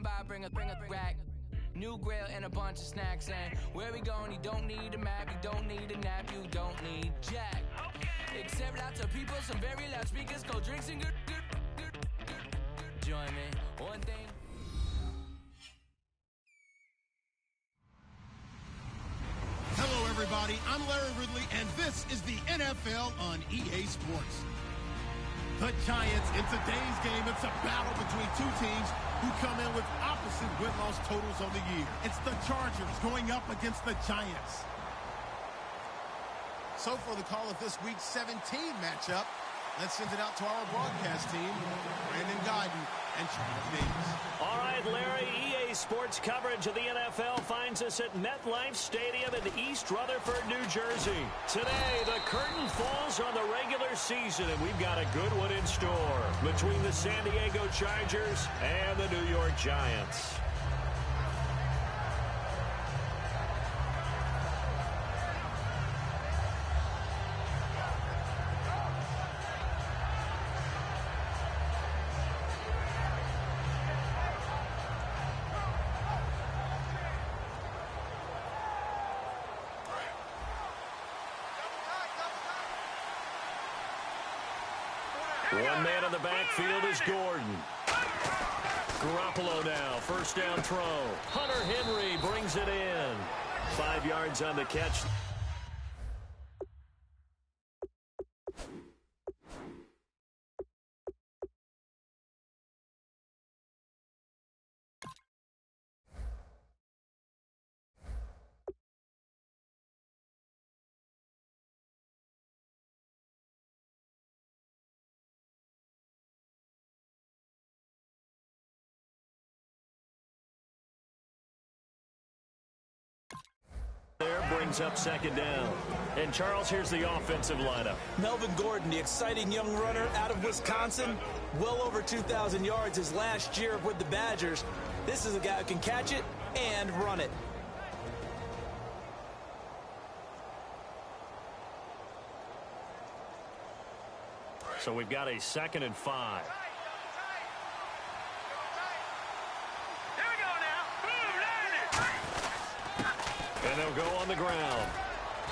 on by, bring a rack. New grill and a bunch of snacks. And where we going, you don't need a map, you don't need a nap, you don't need jack. Except lots of people, some very loud speakers, cold drinks and good. Join me, one thing. Hello, everybody. I'm Larry Ridley, and this is the NFL on EA Sports. The Giants, in today's game, it's a battle between two teams who come in with opposite win-loss totals on the year. It's the Chargers going up against the Giants. So for the call of this week's 17 matchup, let's send it out to our broadcast team, Brandon Guyton and Charles Davis. All right, Larry, EA Sports coverage of the NFL finds us at MetLife Stadium in East Rutherford, New Jersey. Today, the curtain falls on the regular season, and we've got a good one in store between the San Diego Chargers and the New York Giants. One man in the backfield is Gordon. Garoppolo now, first down throw. Hunter Henry brings it in. 5 yards on the catch. There brings up second down. And Charles, here's the offensive lineup. Melvin Gordon, the exciting young runner out of Wisconsin. Well over 2,000 yards his last year with the Badgers. This is a guy who can catch it and run it. So we've got a 2nd and 5. And they'll go on the ground.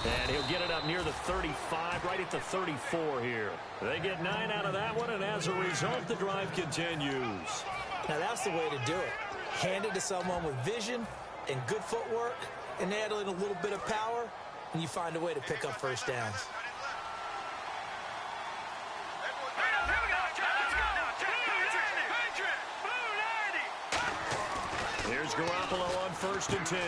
And he'll get it up near the 35, right at the 34 here. They get 9 out of that one, and as a result, the drive continues. Now, that's the way to do it. Hand it to someone with vision and good footwork, and add in a little bit of power, and you find a way to pick up first downs. Here's Garoppolo on 1st and 10.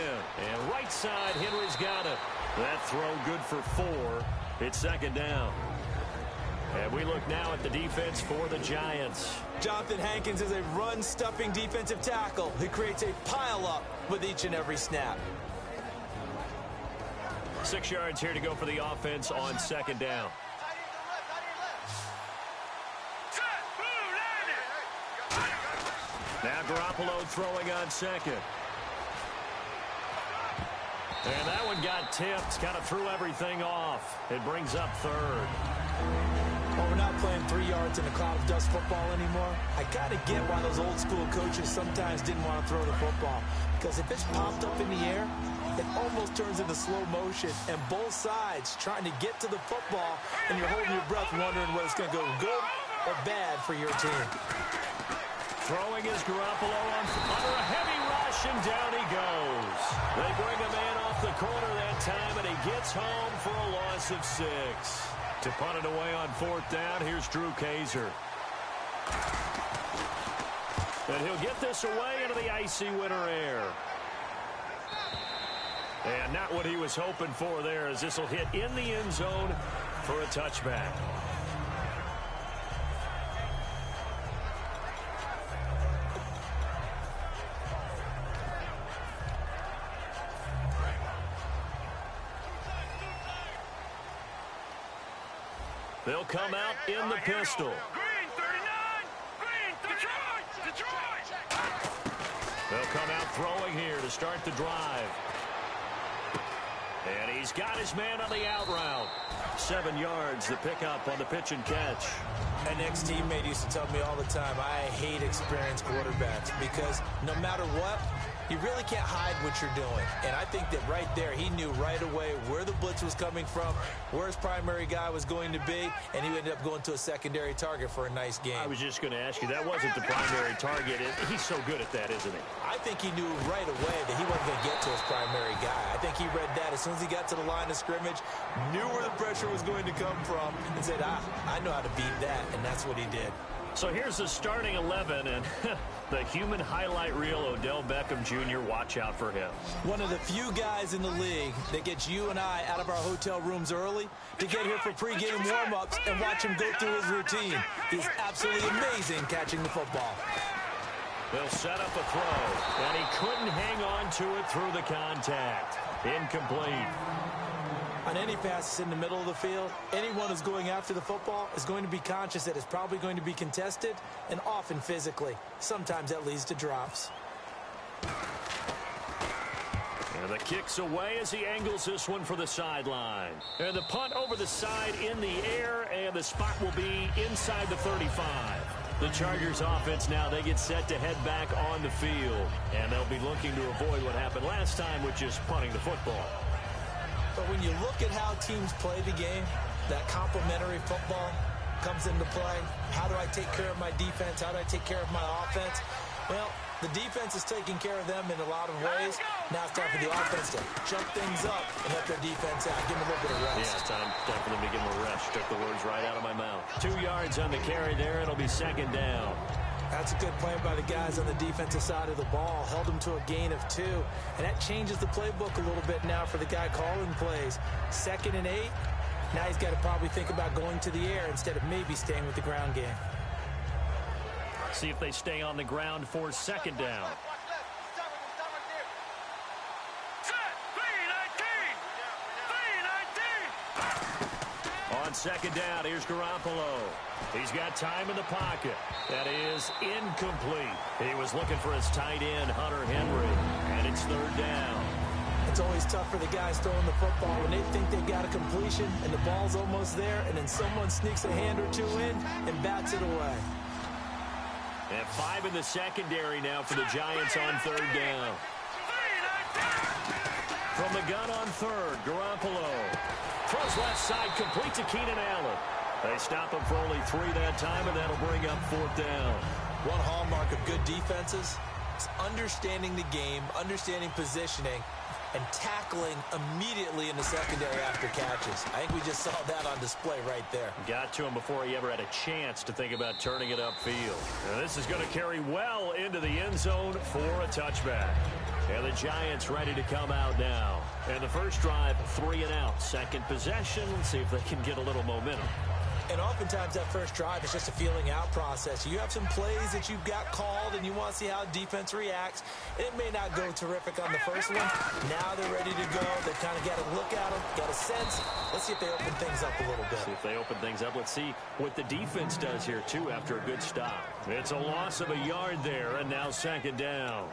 And right side, Henry's got it. That throw good for 4. It's 2nd down. And we look now at the defense for the Giants. Jonathan Hankins is a run-stuffing defensive tackle who creates a pile-up with each and every snap. 6 yards here to go for the offense on 2nd down. Now Garoppolo throwing on 2nd. And that one got tipped. Kind of threw everything off. It brings up 3rd. Well, we're not playing 3 yards in a cloud of dust football anymore. I kind of get why those old school coaches sometimes didn't want to throw the football. Because if it's popped up in the air, it almost turns into slow motion. And both sides trying to get to the football, and you're holding your breath wondering whether it's going to go good or bad for your team. Throwing is Garoppolo under a heavy rush, and down he goes. They bring a man off the corner that time, and he gets home for a loss of 6. To punt it away on 4th down, here's Drew Kaiser. And he'll get this away into the icy winter air. And not what he was hoping for there, as this will hit in the end zone for a touchback. They'll come out in the pistol. Green 39! Green 39! Detroit! They'll come out throwing here to start the drive. And he's got his man on the out route. 7 yards, the pickup on the pitch and catch. An ex-teammate used to tell me all the time, I hate experienced quarterbacks because no matter what, you really can't hide what you're doing. And I think that right there, he knew right away where the blitz was coming from, where his primary guy was going to be, and he ended up going to a secondary target for a nice game. I was just going to ask you, that wasn't the primary target. He's so good at that, isn't he? I think he knew right away that he wasn't going to get to his primary guy. I think he read that as soon as he got to the line of scrimmage, knew where the pressure was going to come from, and said, I know how to beat that, and that's what he did. So here's the starting 11, and the human highlight reel, Odell Beckham Jr., watch out for him. One of the few guys in the league that gets you and I out of our hotel rooms early to get here for pregame warm-ups and watch him go through his routine. He's absolutely amazing catching the football. They'll set up a throw, and he couldn't hang on to it through the contact. Incomplete. On any passes in the middle of the field, anyone who's going after the football is going to be conscious that it's probably going to be contested and often physically. Sometimes that leads to drops. And the kick's away as he angles this one for the sideline. And the punt over the side in the air, and the spot will be inside the 35. The Chargers offense now, they get set to head back on the field. And they'll be looking to avoid what happened last time, which is punting the football. But when you look at how teams play the game, that complementary football comes into play. How do I take care of my defense? How do I take care of my offense? Well, the defense is taking care of them in a lot of ways. Now it's time for the offense to jump things up and help their defense out. Give them a little bit of rest. Yeah, it's time for them to give them a rest. Took the words right out of my mouth. 2 yards on the carry there. It'll be second down. That's a good play by the guys on the defensive side of the ball. Held them to a gain of 2. And that changes the playbook a little bit now for the guy calling plays. 2nd and 8. Now he's got to probably think about going to the air instead of maybe staying with the ground game. See if they stay on the ground for second down. On second down, here's Garoppolo. He's got time in the pocket. That is incomplete. He was looking for his tight end, Hunter Henry, and it's third down. It's always tough for the guys throwing the football when they think they've got a completion and the ball's almost there, and then someone sneaks a hand or two in and bats it away. And 5 in the secondary now for the Giants on third down. From the gun on third, Garoppolo throws left side, complete to Keenan Allen. They stop him for only 3 that time, and that'll bring up fourth down. One hallmark of good defenses is understanding the game, understanding positioning, and tackling immediately in the secondary after catches. I think we just saw that on display right there. Got to him before he ever had a chance to think about turning it upfield. And this is going to carry well into the end zone for a touchback. And the Giants ready to come out now. And the first drive, 3 and out. Second possession. Let's see if they can get a little momentum. And oftentimes that first drive is just a feeling out process. You have some plays that you've got called and you want to see how defense reacts. It may not go terrific on the first one. Now they're ready to go. They've kind of got a look at them, got a sense. Let's see if they open things up a little bit. See if they open things up. Let's see what the defense does here, too, after a good stop. It's a loss of a yard there, and now second down.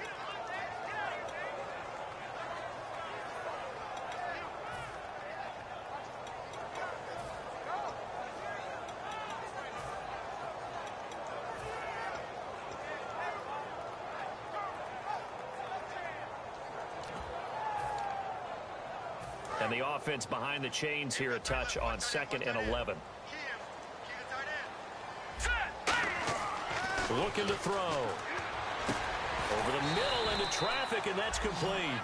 And the offense behind the chains here, a touch on 2nd and 11. Looking to throw. Over the middle into traffic, and that's complete.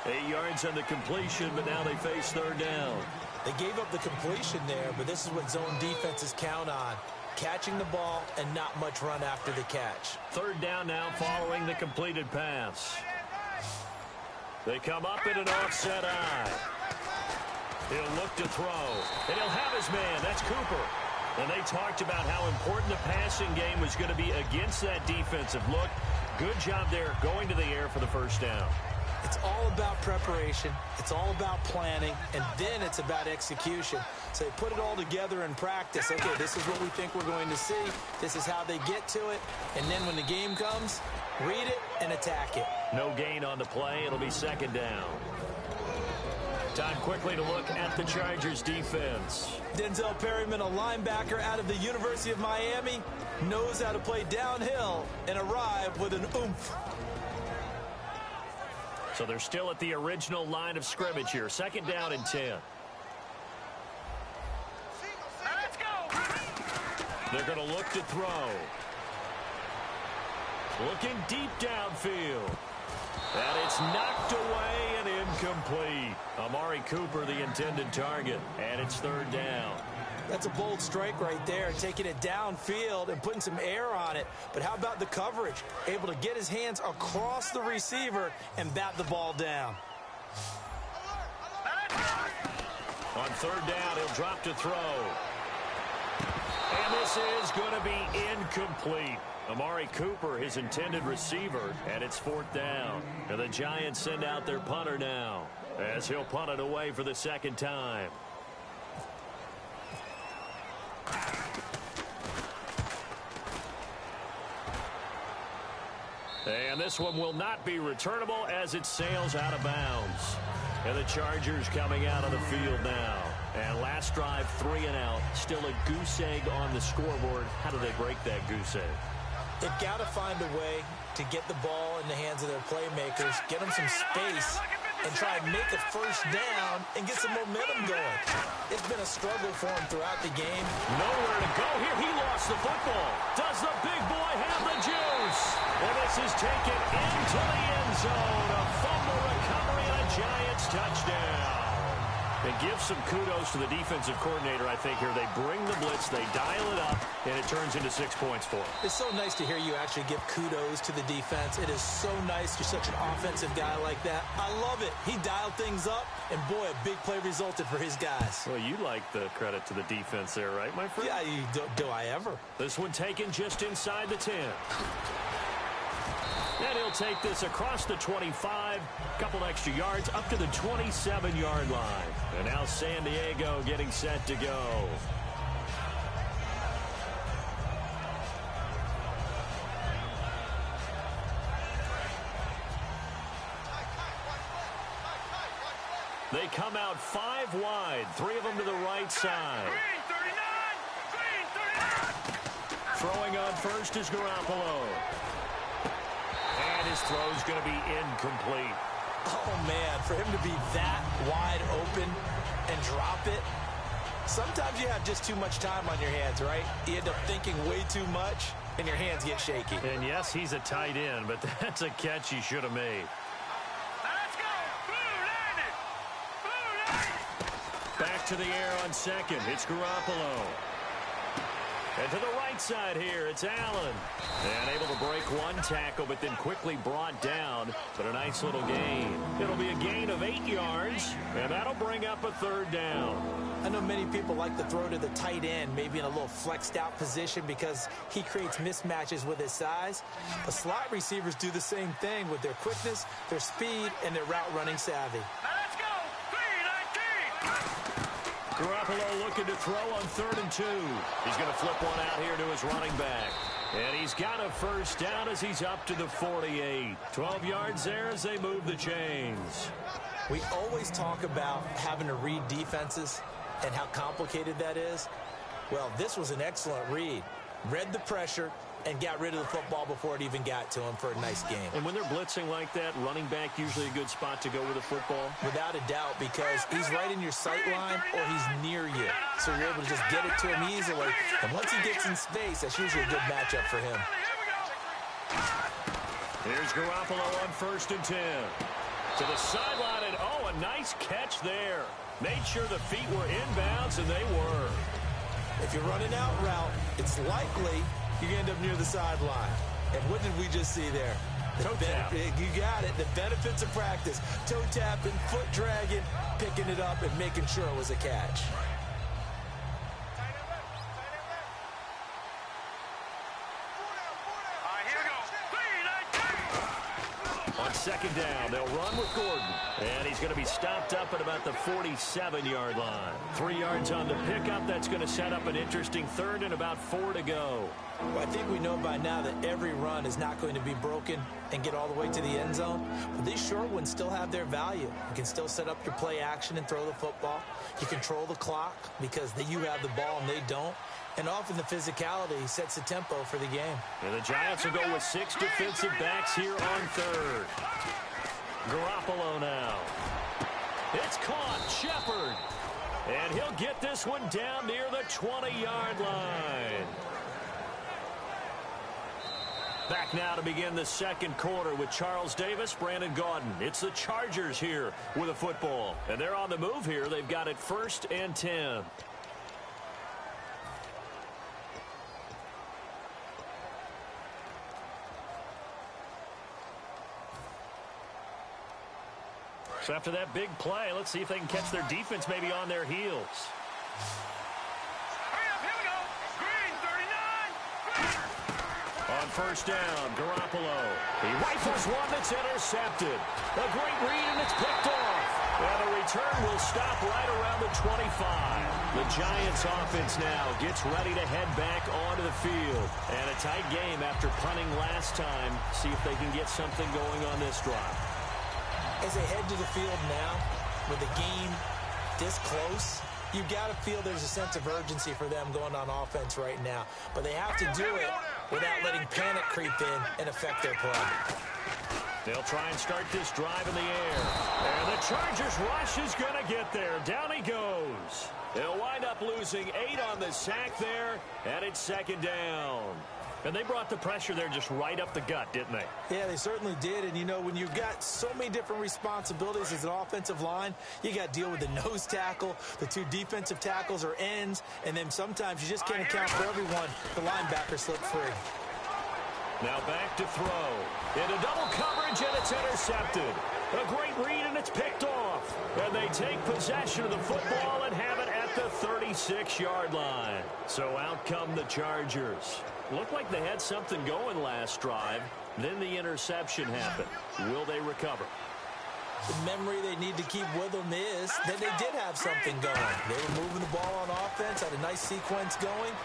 8 yards on the completion, but now they face third down. They gave up the completion there, but this is what zone defenses count on. Catching the ball and not much run after the catch. Third down now following the completed pass. They come up in an offset eye. He'll look to throw, and he'll have his man. That's Cooper. And they talked about how important the passing game was going to be against that defensive look. Good job there going to the air for the first down. It's all about preparation. It's all about planning, and then it's about execution. So they put it all together in practice. Okay, this is what we think we're going to see. This is how they get to it. And then when the game comes, read it and attack it. No gain on the play. It'll be second down. Time quickly to look at the Chargers defense. Denzel Perryman, a linebacker out of the University of Miami, knows how to play downhill and arrive with an oomph. So they're still at the original line of scrimmage here. 2nd down and 10. Let's go. They're going to look to throw. Looking deep downfield. And it's knocked away and incomplete. Amari Cooper, the intended target. And it's 3rd down. That's a bold strike right there, taking it downfield and putting some air on it. But how about the coverage? Able to get his hands across the receiver and bat the ball down. On 3rd down, he'll drop to throw. And this is going to be incomplete. Amari Cooper, his intended receiver, and it's 4th down. And the Giants send out their punter now, as he'll punt it away for the 2nd time. And this one will not be returnable as it sails out of bounds. And the Chargers coming out of the field now. And last drive, 3 and out. Still a goose egg on the scoreboard. How do they break that goose egg? They've got to find a way to get the ball in the hands of their playmakers, get them some space, and try and make a 1st down and get some momentum going. It's been a struggle for him throughout the game. Nowhere to go here. He lost the football. Does the big boy have the juice? And this is taken into the end zone. A fumble recovery and a Giants touchdown. And give some kudos to the defensive coordinator, I think, here. They bring the blitz, they dial it up, and it turns into 6 points for them. It's so nice to hear you actually give kudos to the defense. It is so nice. You're such an offensive guy like that. I love it. He dialed things up, and boy, a big play resulted for his guys. Well, you like the credit to the defense there, right, my friend? Yeah, do I ever. This one taken just inside the 10. And he'll take this across the 25, couple extra yards, up to the 27-yard line. And now San Diego getting set to go. They come out 5 wide, 3 of them to the right side. Green 39. Green 39. Throwing on first is Garoppolo. And his throw's going to be incomplete. Oh, man, for him to be that wide open and drop it. Sometimes you have just too much time on your hands, right? You end up thinking way too much, and your hands get shaky. And yes, he's a tight end, but that's a catch he should have made. Let's go. Blue landed. Back to the air on 2nd. It's Garoppolo. And to the right side here, it's Allen. And able to break 1 tackle, but then quickly brought down. But a nice little gain. It'll be a gain of 8 yards, and that'll bring up a 3rd down. I know many people like to throw to the tight end, maybe in a little flexed out position because he creates mismatches with his size. But slot receivers do the same thing with their quickness, their speed, and their route running savvy. Let's go. 319. Garoppolo looking to throw on 3rd and 2. He's going to flip one out here to his running back. And he's got a 1st down as he's up to the 48. 12 yards there as they move the chains. We always talk about having to read defenses and how complicated that is. Well, this was an excellent read. Read the pressure and got rid of the football before it even got to him for a nice game. And when they're blitzing like that, running back usually a good spot to go with the football? Without a doubt, because he's right in your sight line or he's near you. So you're able to just get it to him easily. And once he gets in space, that's usually a good matchup for him. Here's Garoppolo on 1st and 10. To the sideline, and oh, a nice catch there. Made sure the feet were inbounds, and they were. If you're running out route, it's likely you end up near the sideline. And what did we just see there? Toe tap. You got it. The benefits of practice. Toe tapping, foot dragging, picking it up, and making sure it was a catch. On On second down, they'll run with Gordon. And he's going to be stopped up at about the 47-yard line. 3 yards on the pickup. That's going to set up an interesting third and about 4 to go. Well, I think we know by now that every run is not going to be broken and get all the way to the end zone. But these short ones still have their value. You can still set up your play action and throw the football. You control the clock because you have the ball and they don't. And often the physicality sets the tempo for the game. And the Giants will go with 6 defensive backs here on third. Garoppolo now. It's caught. Shepard. And he'll get this one down near the 20-yard line. Back now to begin the second quarter with Charles Davis, Brandon Gaudin. It's the Chargers here with a football. And they're on the move here. They've got it 1st and 10. So after that big play, let's see if they can catch their defense maybe on their heels. Hurry up, here we go. Green, 39. On first down, Garoppolo. He rifles one that's intercepted. A great read, and it's picked off. And the return will stop right around the 25. The Giants offense now gets ready to head back onto the field. And a tight game after punting last time. See if they can get something going on this drive. As they head to the field now, with the game this close, you've got to feel there's a sense of urgency for them going on offense right now. But they have to do it without letting panic creep in and affect their play. They'll try and start this drive in the air. And the Chargers rush is going to get there. Down he goes. They'll wind up losing 8 on the sack there, and it's second down. And they brought the pressure there just right up the gut, didn't they? Yeah, they certainly did. And, you know, when you've got so many different responsibilities as an offensive line, you got to deal with the nose tackle, the 2 defensive tackles or ends, and then sometimes you just can't account for everyone. The linebacker slipped free. Now back to throw. Into double coverage, and it's intercepted. A great read, and it's picked off. And they take possession of the football and have it at the 36-yard line. So out come the Chargers. Looked like they had something going last drive. Then the interception happened. Will they recover? The memory they need to keep with them is that they did have something going. They were moving the ball on offense, had a nice sequence going.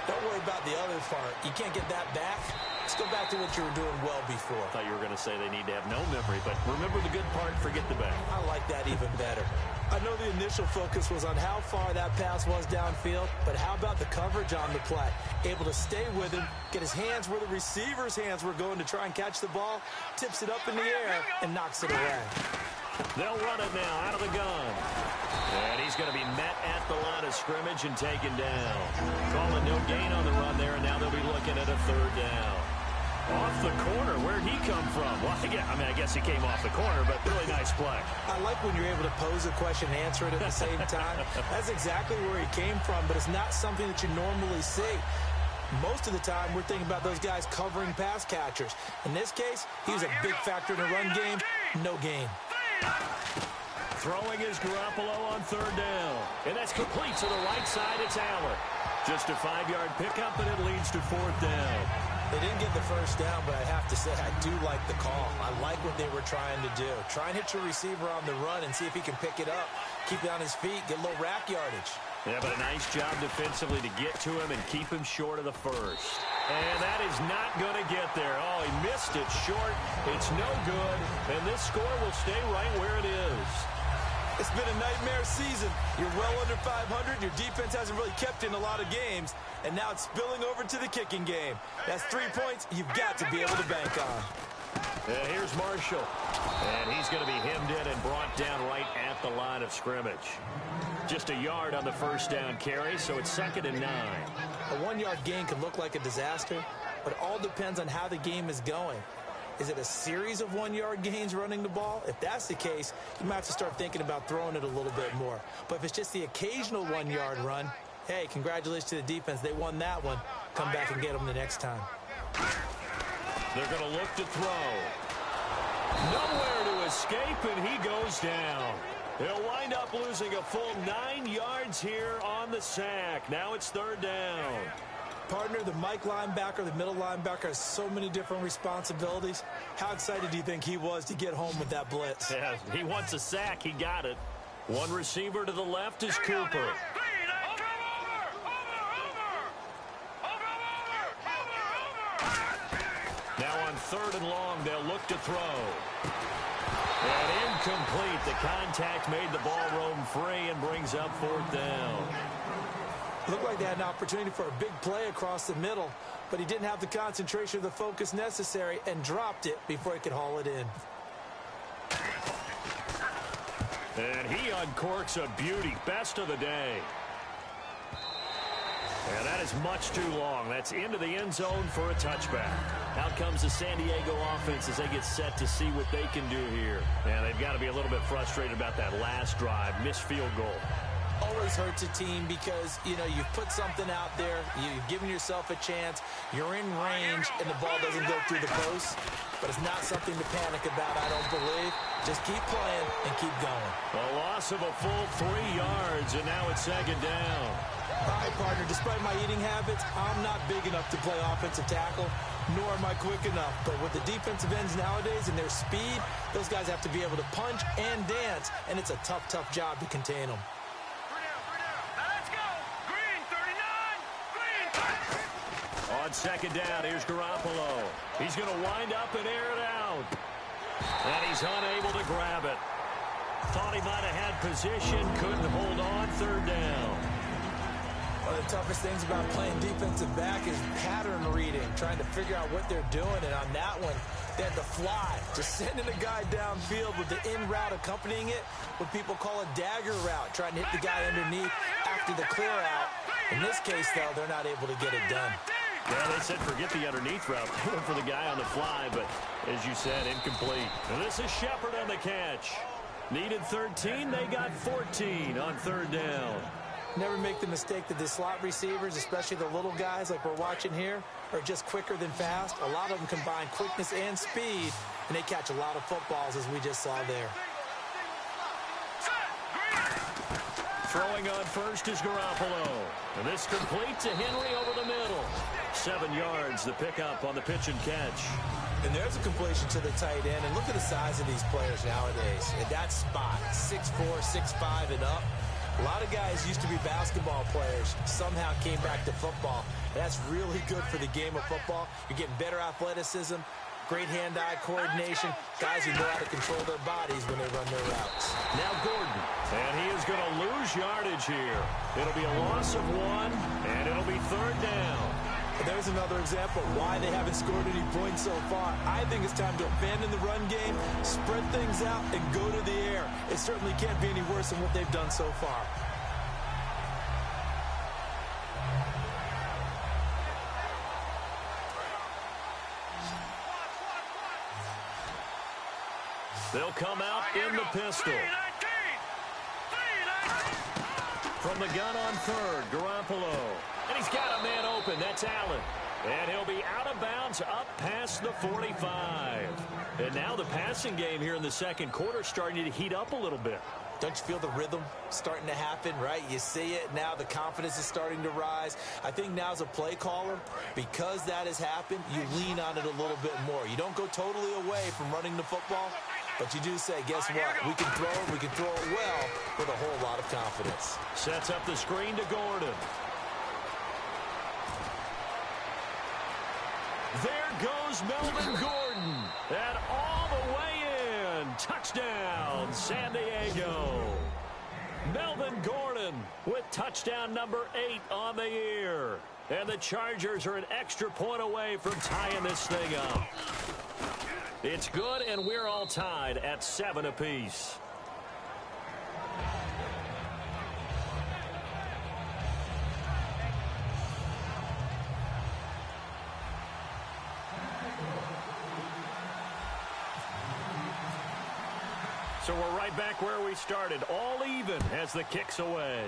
Don't worry about the other part. You can't get that back. Let's go back to what you were doing well before. I thought you were going to say they need to have no memory, but remember the good part, forget the bad. I like that even better. I know the initial focus was on how far that pass was downfield, but how about the coverage on the play? Able to stay with him, get his hands where the receiver's hands were going to try and catch the ball, tips it up in the air, and knocks it away. They'll run it now out of the gun. And he's going to be met at the line of scrimmage and taken down. Calling no gain on the run there, and now they'll be looking at a third down. Off the corner, where'd he come from? Well, I guess he came off the corner, but really nice play. I like when you're able to pose a question and answer it at the same time. That's exactly where he came from, but it's not something that you normally see. Most of the time, we're thinking about those guys covering pass catchers. In this case, he was a big factor in the run game. No gain. Throwing is Garoppolo on third down. And that's complete to the right side. It's Allen. Just a 5-yard pickup, and it leads to fourth down. They didn't get the first down, but I have to say I do like the call. I like what they were trying to do. Try and hit your receiver on the run and see if he can pick it up. Keep it on his feet, get a little rack yardage. Yeah, but a nice job defensively to get to him and keep him short of the first. And that is not going to get there. Oh, he missed it short. It's no good. And this score will stay right where it is. It's been a nightmare season. You're well under 500. Your defense hasn't really kept in a lot of games. And now it's spilling over to the kicking game. That's 3 points you've got to be able to bank on. Here's Marshall. And he's going to be hemmed in and brought down right at the line of scrimmage. Just a yard on the first down carry, so it's 2nd and 9. A 1-yard gain can look like a disaster, but it all depends on how the game is going. Is it a series of 1-yard gains running the ball? If that's the case, you might have to start thinking about throwing it a little bit more. But if it's just the occasional 1-yard run, hey, congratulations to the defense. They won that one. Come back and get them the next time. They're going to look to throw. Nowhere to escape, and he goes down. He'll wind up losing a full 9 yards here on the sack. Now it's third down. Partner, the Mike linebacker, the middle linebacker has so many different responsibilities. How excited do you think he was to get home with that blitz? Yeah, he wants a sack. He got it. One receiver to the left is Cooper. Now on 3rd and long, they'll look to throw. And incomplete. The contact made the ball roam free and brings up 4th down. Looked like they had an opportunity for a big play across the middle, but he didn't have the concentration or the focus necessary and dropped it before he could haul it in. And he uncorks a beauty. Best of the day. And that is much too long. That's into the end zone for a touchback. Out comes the San Diego offense as they get set to see what they can do here. And they've got to be a little bit frustrated about that last drive. Missed field goal. Always hurts a team because, you know, you've put something out there, you've given yourself a chance, you're in range, and the ball doesn't go through the post. But it's not something to panic about, I don't believe. Just keep playing and keep going. A loss of a full 3 yards, and now it's 2nd down. All right, partner, despite my eating habits, I'm not big enough to play offensive tackle, nor am I quick enough. But with the defensive ends nowadays and their speed, those guys have to be able to punch and dance, and it's a tough, tough job to contain them. On 2nd down, here's Garoppolo. He's going to wind up and air it out. And he's unable to grab it. Thought he might have had position, couldn't hold on. 3rd down. One of the toughest things about playing defensive back is pattern reading, trying to figure out what they're doing. And on that one, they had to fly, just sending a guy downfield with the in route accompanying it, what people call a dagger route, trying to hit the guy underneath after the clear out. In this case, though, they're not able to get it done. Yeah, they said forget the underneath route. They went for the guy on the fly, but as you said, incomplete. And this is Shepard on the catch. Needed 13, they got 14 on 3rd down. Never make the mistake that the slot receivers, especially the little guys like we're watching here, are just quicker than fast. A lot of them combine quickness and speed, and they catch a lot of footballs, as we just saw there. Throwing on first is Garoppolo. And this complete to Henry over the middle. 7 yards, the pickup on the pitch and catch. And there's a completion to the tight end. And look at the size of these players nowadays. In that spot, 6'4", 6'5", and up. A lot of guys used to be basketball players, somehow came back to football. And that's really good for the game of football. You're getting better athleticism, great hand-eye coordination, guys who know how to control their bodies when they run their routes. Now Gordon, and he is going to lose yardage here. It'll be a loss of 1, and it'll be 3rd down. And there's another example of why they haven't scored any points so far. I think it's time to abandon the run game, spread things out, and go to the air. It certainly can't be any worse than what they've done so far. They'll come out in the pistol. From the gun on 3rd, Garoppolo. And he's got a man open. That's Allen. And he'll be out of bounds up past the 45. And now the passing game here in the 2nd quarter starting to heat up a little bit. Don't you feel the rhythm starting to happen, right? You see it now. The confidence is starting to rise. I think now as a play caller, because that has happened, you lean on it a little bit more. You don't go totally away from running the football, but you do say, guess what? We can throw it. We can throw it well with a whole lot of confidence. Sets up the screen to Gordon. There goes Melvin Gordon. And all the way in. Touchdown, San Diego. Melvin Gordon with touchdown number 8 on the year. And the Chargers are an extra point away from tying this thing up. It's good, and we're all tied at 7 apiece. So we're right back where we started, all even as the kick's away.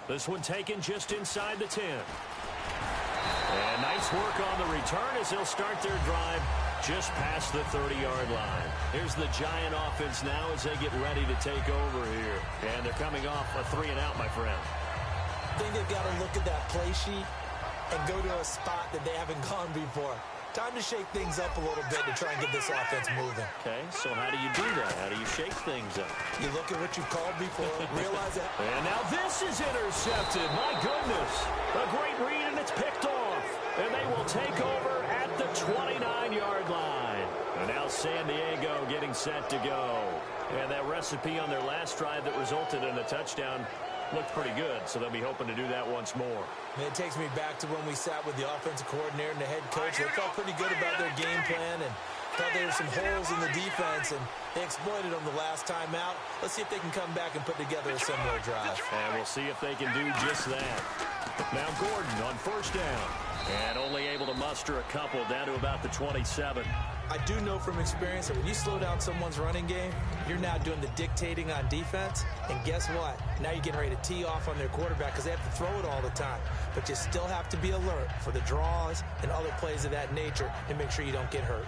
This one taken just inside the 10. And nice work on the return as they'll start their drive just past the 30-yard line. Here's the Giant offense now as they get ready to take over here. And they're coming off a 3-and-out, my friend. think they've got to look at that play sheet and go to a spot that they haven't gone before. Time to shake things up a little bit to try and get this offense moving. Okay, so how do you do that? How do you shake things up? You look at what you've called before, realize that. And now this is intercepted. My goodness. A great read, and it's picked off. And they will take over at the 29-yard line. And now San Diego getting set to go. And that recipe on their last drive that resulted in a touchdown looked pretty good, so they'll be hoping to do that once more. It takes me back to when we sat with the offensive coordinator and the head coach. They felt pretty good about their game plan and thought there were some holes in the defense, and they exploited them the last time out. Let's see if they can come back and put together a similar drive. And we'll see if they can do just that. Now Gordon on first down. And only able to muster a couple down to about the 27. I do know from experience that when you slow down someone's running game, you're now doing the dictating on defense. And guess what? Now you're getting ready to tee off on their quarterback because they have to throw it all the time. But you still have to be alert for the draws and other plays of that nature to make sure you don't get hurt.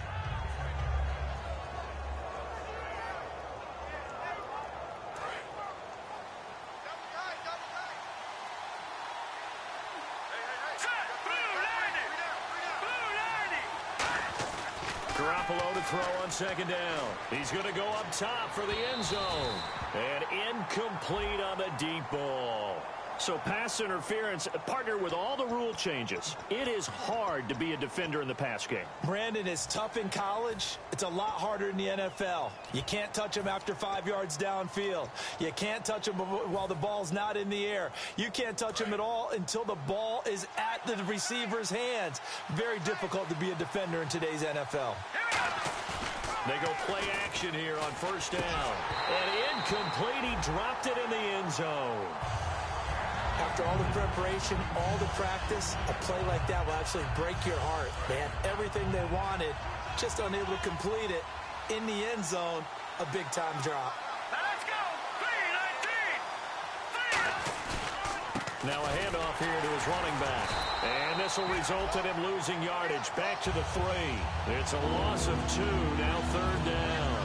Garoppolo to throw on second down. He's going to go up top for the end zone. And incomplete on the deep ball. So pass interference, partner with all the rule changes. It is hard to be a defender in the pass game. Brandon, is tough in college. It's a lot harder in the NFL. You can't touch him after 5 yards downfield. You can't touch him while the ball's not in the air. You can't touch him at all until the ball is at the receiver's hands. Very difficult to be a defender in today's NFL. They go play action here on first down. And incomplete. He dropped it in the end zone. After all the preparation, all the practice, a play like that will actually break your heart. They had everything they wanted, just unable to complete it. In the end zone, a big-time drop. Now let's go. 3-19. Now a handoff here to his running back. And this will result in him losing yardage. Back to the 3. It's a loss of 2. Now third down.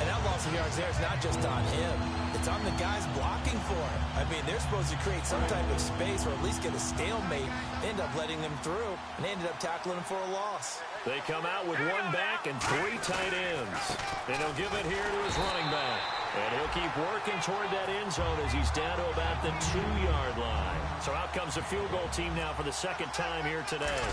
And that loss of yards there is not just on him. It's on the guys blocking for him. I mean, they're supposed to create some type of space or at least get a stalemate. They end up letting them through, and they ended up tackling him for a loss. They come out with one back and 3 tight ends. And he'll give it here to his running back. And he'll keep working toward that end zone as he's down to about the 2-yard line. So out comes the field goal team now for the second time here today.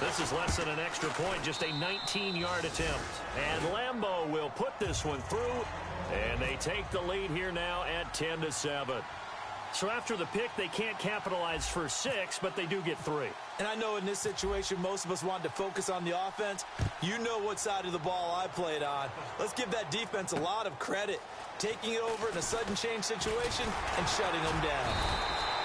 This is less than an extra point, just a 19-yard attempt. And Lambeau will put this one through. And they take the lead here now at 10-7. So after the pick, they can't capitalize for 6, but they do get 3. And I know in this situation, most of us wanted to focus on the offense. You know what side of the ball I played on. Let's give that defense a lot of credit. Taking it over in a sudden change situation and shutting them down.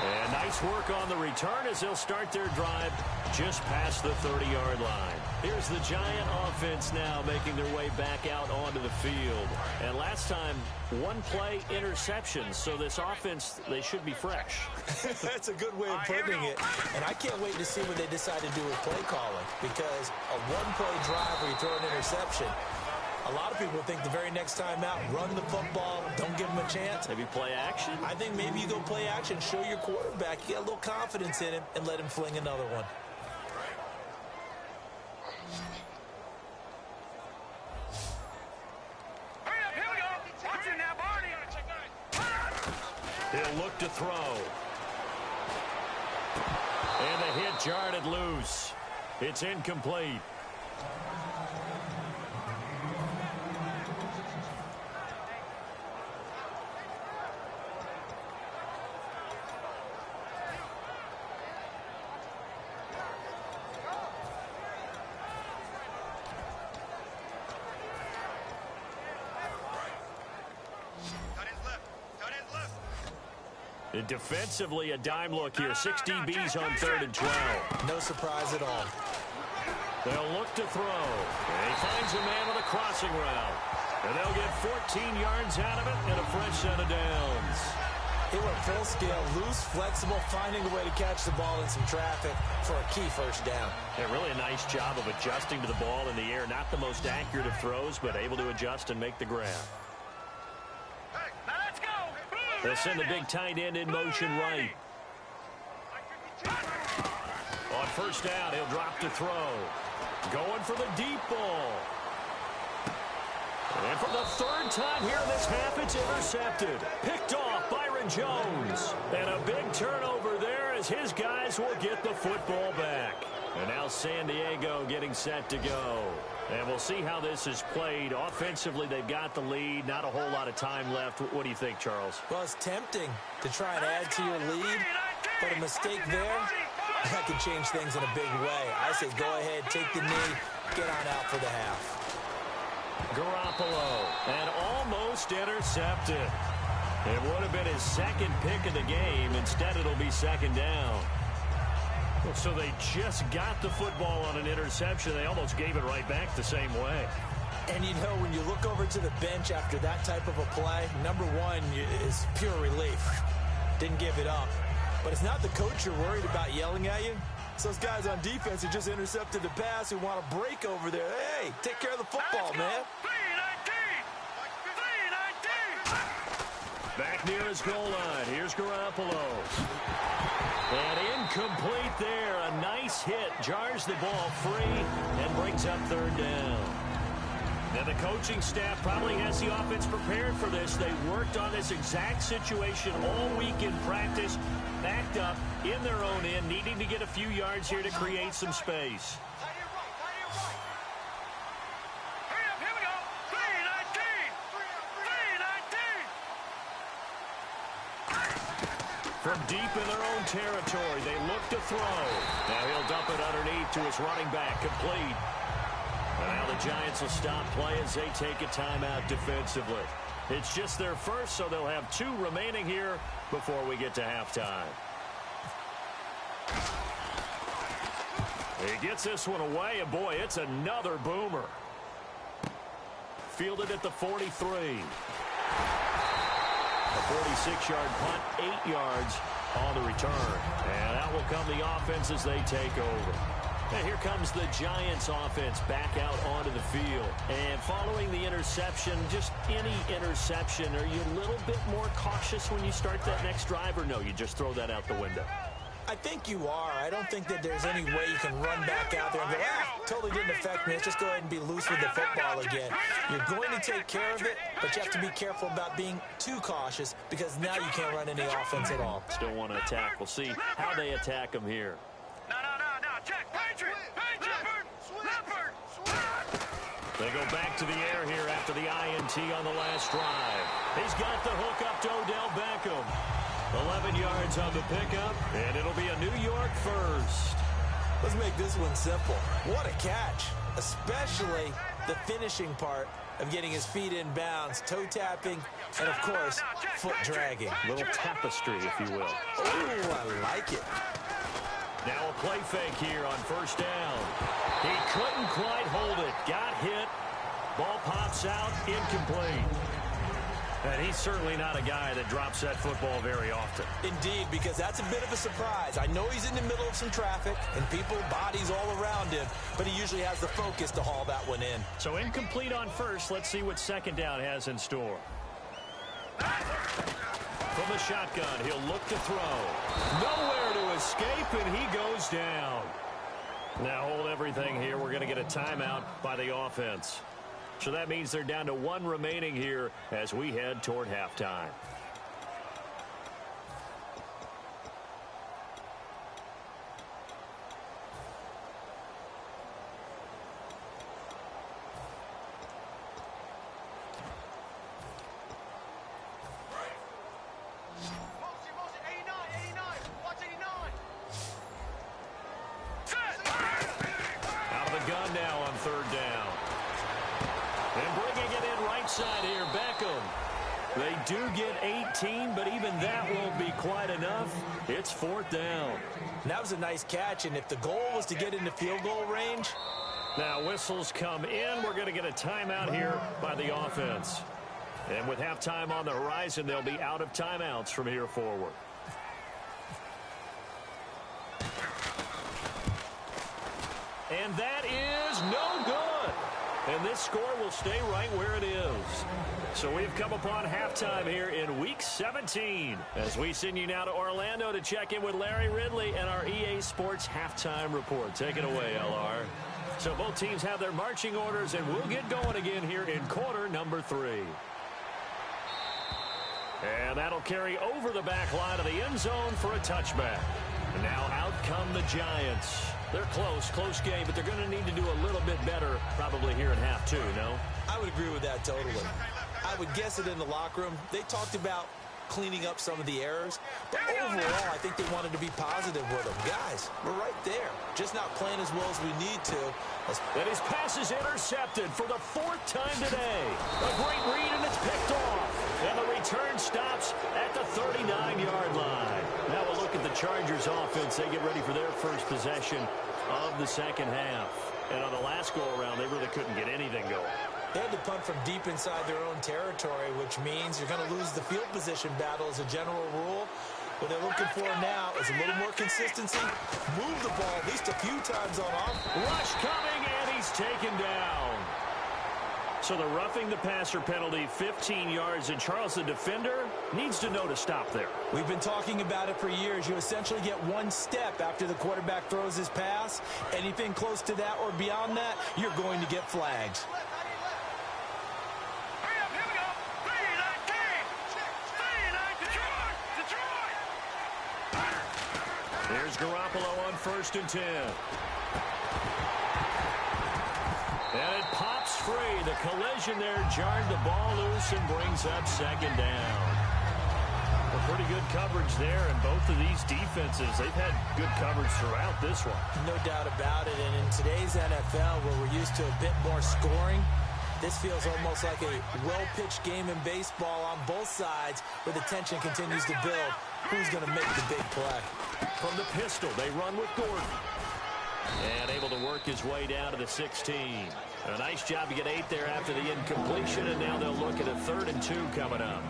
And nice work on the return as they'll start their drive just past the 30-yard line. Here's the Giant offense now making their way back out onto the field. And last time, one play interception. So this offense, they should be fresh. That's a good way of putting it. And I can't wait to see what they decide to do with play calling. Because a one-play drive where you throw an interception, a lot of people think the very next time out, run the football, don't give them a chance. Maybe play action? I think maybe you go play action, show your quarterback, you get a little confidence in him, and let him fling another one. Hurry up, here we go. Watch it now, Barney. He'll look to throw. And the hit jarred it loose. It's incomplete. Defensively, a dime look here. 6 DBs on 3rd and 12. No surprise at all. They'll look to throw. And he finds a man on the crossing route. And they'll get 14 yards out of it and a fresh set of downs. They went full scale, loose, flexible, finding a way to catch the ball in some traffic for a key first down. Yeah, really a nice job of adjusting to the ball in the air. Not the most accurate of throws, but able to adjust and make the grab. Now let's go. They'll send the big tight end in motion right. On first down, he'll drop to throw. Going for the deep ball. And for the third time here in this half, it's intercepted. Picked off Byron Jones. And a big turnover there as his guys will get the football back. And now San Diego getting set to go. And we'll see how this is played. Offensively, they've got the lead. Not a whole lot of time left. What do you think, Charles? Well, it's tempting to try and add to your lead, but a mistake there, that could change things in a big way. I say go ahead, take the knee, get on out for the half. Garoppolo, and almost intercepted. It would have been his second pick of the game. Instead, it'll be second down. So they just got the football on an interception. They almost gave it right back the same way. And, you know, when you look over to the bench after that type of a play, number one is pure relief. Didn't give it up. But it's not the coach you're worried about yelling at you. It's those guys on defense who just intercepted the pass who want to break over there. Hey, take care of the football, man. Back near his goal line. Here's Garoppolo. And incomplete there. A nice hit. Jars the ball free and brings up third down. Now the coaching staff probably has the offense prepared for this. They worked on this exact situation all week in practice. Backed up in their own end, needing to get a few yards here to create some space. From deep in their own territory, they look to throw. Now he'll dump it underneath to his running back, complete. And now the Giants will stop play as they take a timeout defensively. It's just their first, so they'll have 2 remaining here before we get to halftime. He gets this one away, and boy, it's another boomer. Fielded at the 43. A 46-yard punt, 8 yards on the return. And out will come the offense as they take over. And here comes the Giants offense back out onto the field. And following the interception, just any interception, are you a little bit more cautious when you start that next drive, or no, you just throw that out the window? I think you are. I don't think that there's any way you can run back out there and go, totally didn't affect me. Let's just go ahead and be loose with the football again. You're going to take care of it, but you have to be careful about being too cautious because now you can't run any offense at all. Still want to attack. We'll see how they attack them here. No. Check. Patriot. Leopard. They go back to the air here after the INT on the last drive. He's got the hook up to Odell Beckham. 11 yards on the pickup, and it'll be a New York first. Let's make this one simple. What a catch, especially the finishing part of getting his feet in bounds, toe tapping, and, of course, foot dragging. Little tapestry, if you will. Ooh, I like it. Now a play fake here on first down. He couldn't quite hold it. Got hit. Ball pops out, incomplete. And he's certainly not a guy that drops that football very often. Indeed, because that's a bit of a surprise. I know he's in the middle of some traffic and people, bodies all around him, but he usually has the focus to haul that one in. So incomplete on first. Let's see what second down has in store. From the shotgun, he'll look to throw. Nowhere to escape, and he goes down. Now hold everything here. We're going to get a timeout by the offense. So that means they're down to 1 remaining here as we head toward halftime. Out of the gun now on third down. And bringing it in right side here, Beckham. They do get 18, but even that won't be quite enough. It's fourth down. And that was a nice catch, and if the goal was to get into field goal range. Now whistles come in. We're going to get a timeout here by the offense. And with halftime on the horizon, they'll be out of timeouts from here forward. And that is no good. And this score will stay right where it is. So we've come upon halftime here in Week 17. As we send you now to Orlando to check in with Larry Ridley and our EA Sports Halftime Report. Take it away, LR. So both teams have their marching orders, and we'll get going again here in quarter number 3. And that'll carry over the back line of the end zone for a touchback. And now out come the Giants. They're close game, but they're going to need to do a little bit better probably here in half 2, no? I would agree with that totally. I would guess it in the locker room. They talked about cleaning up some of the errors, but overall, I think they wanted to be positive with them. Guys, we're right there. Just not playing as well as we need to. And his pass is intercepted for the 4th time today. A great read, and it's picked off. And the return stops at the 39-yard line. Now we'll look at the Chargers offense. They get ready for their first possession of the second half. And on the last go-around, they really couldn't get anything going. They had to punt from deep inside their own territory, which means you're going to lose the field position battle as a general rule. What they're looking for now is a little more consistency. Move the ball at least a few times on off. Rush coming, and he's taken down. So the roughing the passer penalty, 15 yards, and Charles, the defender, needs to know to stop there. We've been talking about it for years. You essentially get one step after the quarterback throws his pass. Anything close to that or beyond that, you're going to get flags. Here's Garoppolo on 1st and 10. And it pops free. The collision there jarred the ball loose and brings up 2nd down. Well, pretty good coverage there, and both of these defenses, they've had good coverage throughout this one. No doubt about it, and in today's NFL, where we're used to a bit more scoring, this feels almost like a well-pitched game in baseball on both sides, where the tension continues to build. Who's going to make the big play? From the pistol, they run with Gordon. And able to work his way down to the 16. A nice job to get 8 there after the incompletion, and now they'll look at a 3rd and 2 coming up.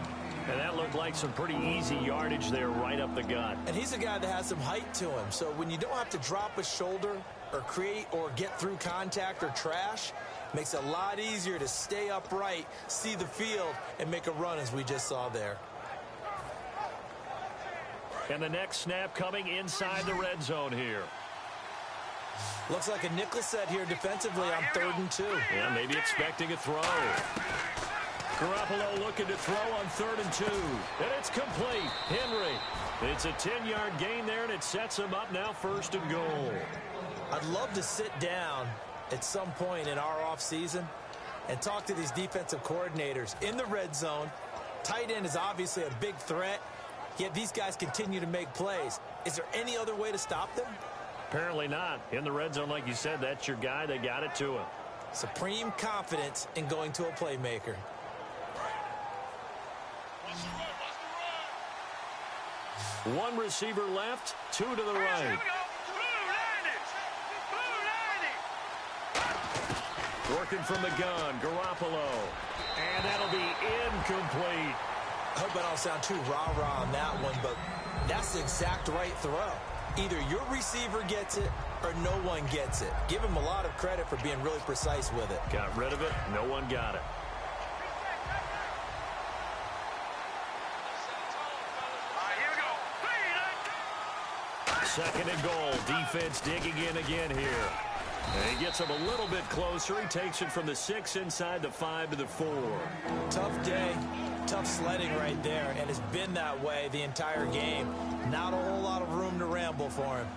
And that looked like some pretty easy yardage there right up the gut. And he's a guy that has some height to him, so when you don't have to drop a shoulder or create or get through contact or trash, makes it a lot easier to stay upright, see the field, and make a run as we just saw there. And the next snap coming inside the red zone here. Looks like a nickel set here defensively on 3rd and 2. Yeah, maybe expecting a throw. Garoppolo looking to throw on 3rd and 2. And it's complete. Henry. It's a 10-yard gain there, and it sets him up now 1st and goal. I'd love to sit down at some point in our offseason and talk to these defensive coordinators in the red zone. Tight end is obviously a big threat, yet these guys continue to make plays. Is there any other way to stop them? Apparently not. In the red zone, like you said, that's your guy. They got it to him. Supreme confidence in going to a playmaker. One receiver left, 2 to the right. Working from the gun, Garoppolo. And that'll be incomplete. I hope I don't sound too rah-rah on that one, but that's the exact right throw. Either your receiver gets it or no one gets it. Give him a lot of credit for being really precise with it. Got rid of it. No one got it. Second and goal. Defense digging in again here. And he gets him a little bit closer. He takes it from the 6 inside the 5 to the 4. Tough day. Tough sledding right there, and it's been that way the entire game. Not a whole lot of room to ramble for him.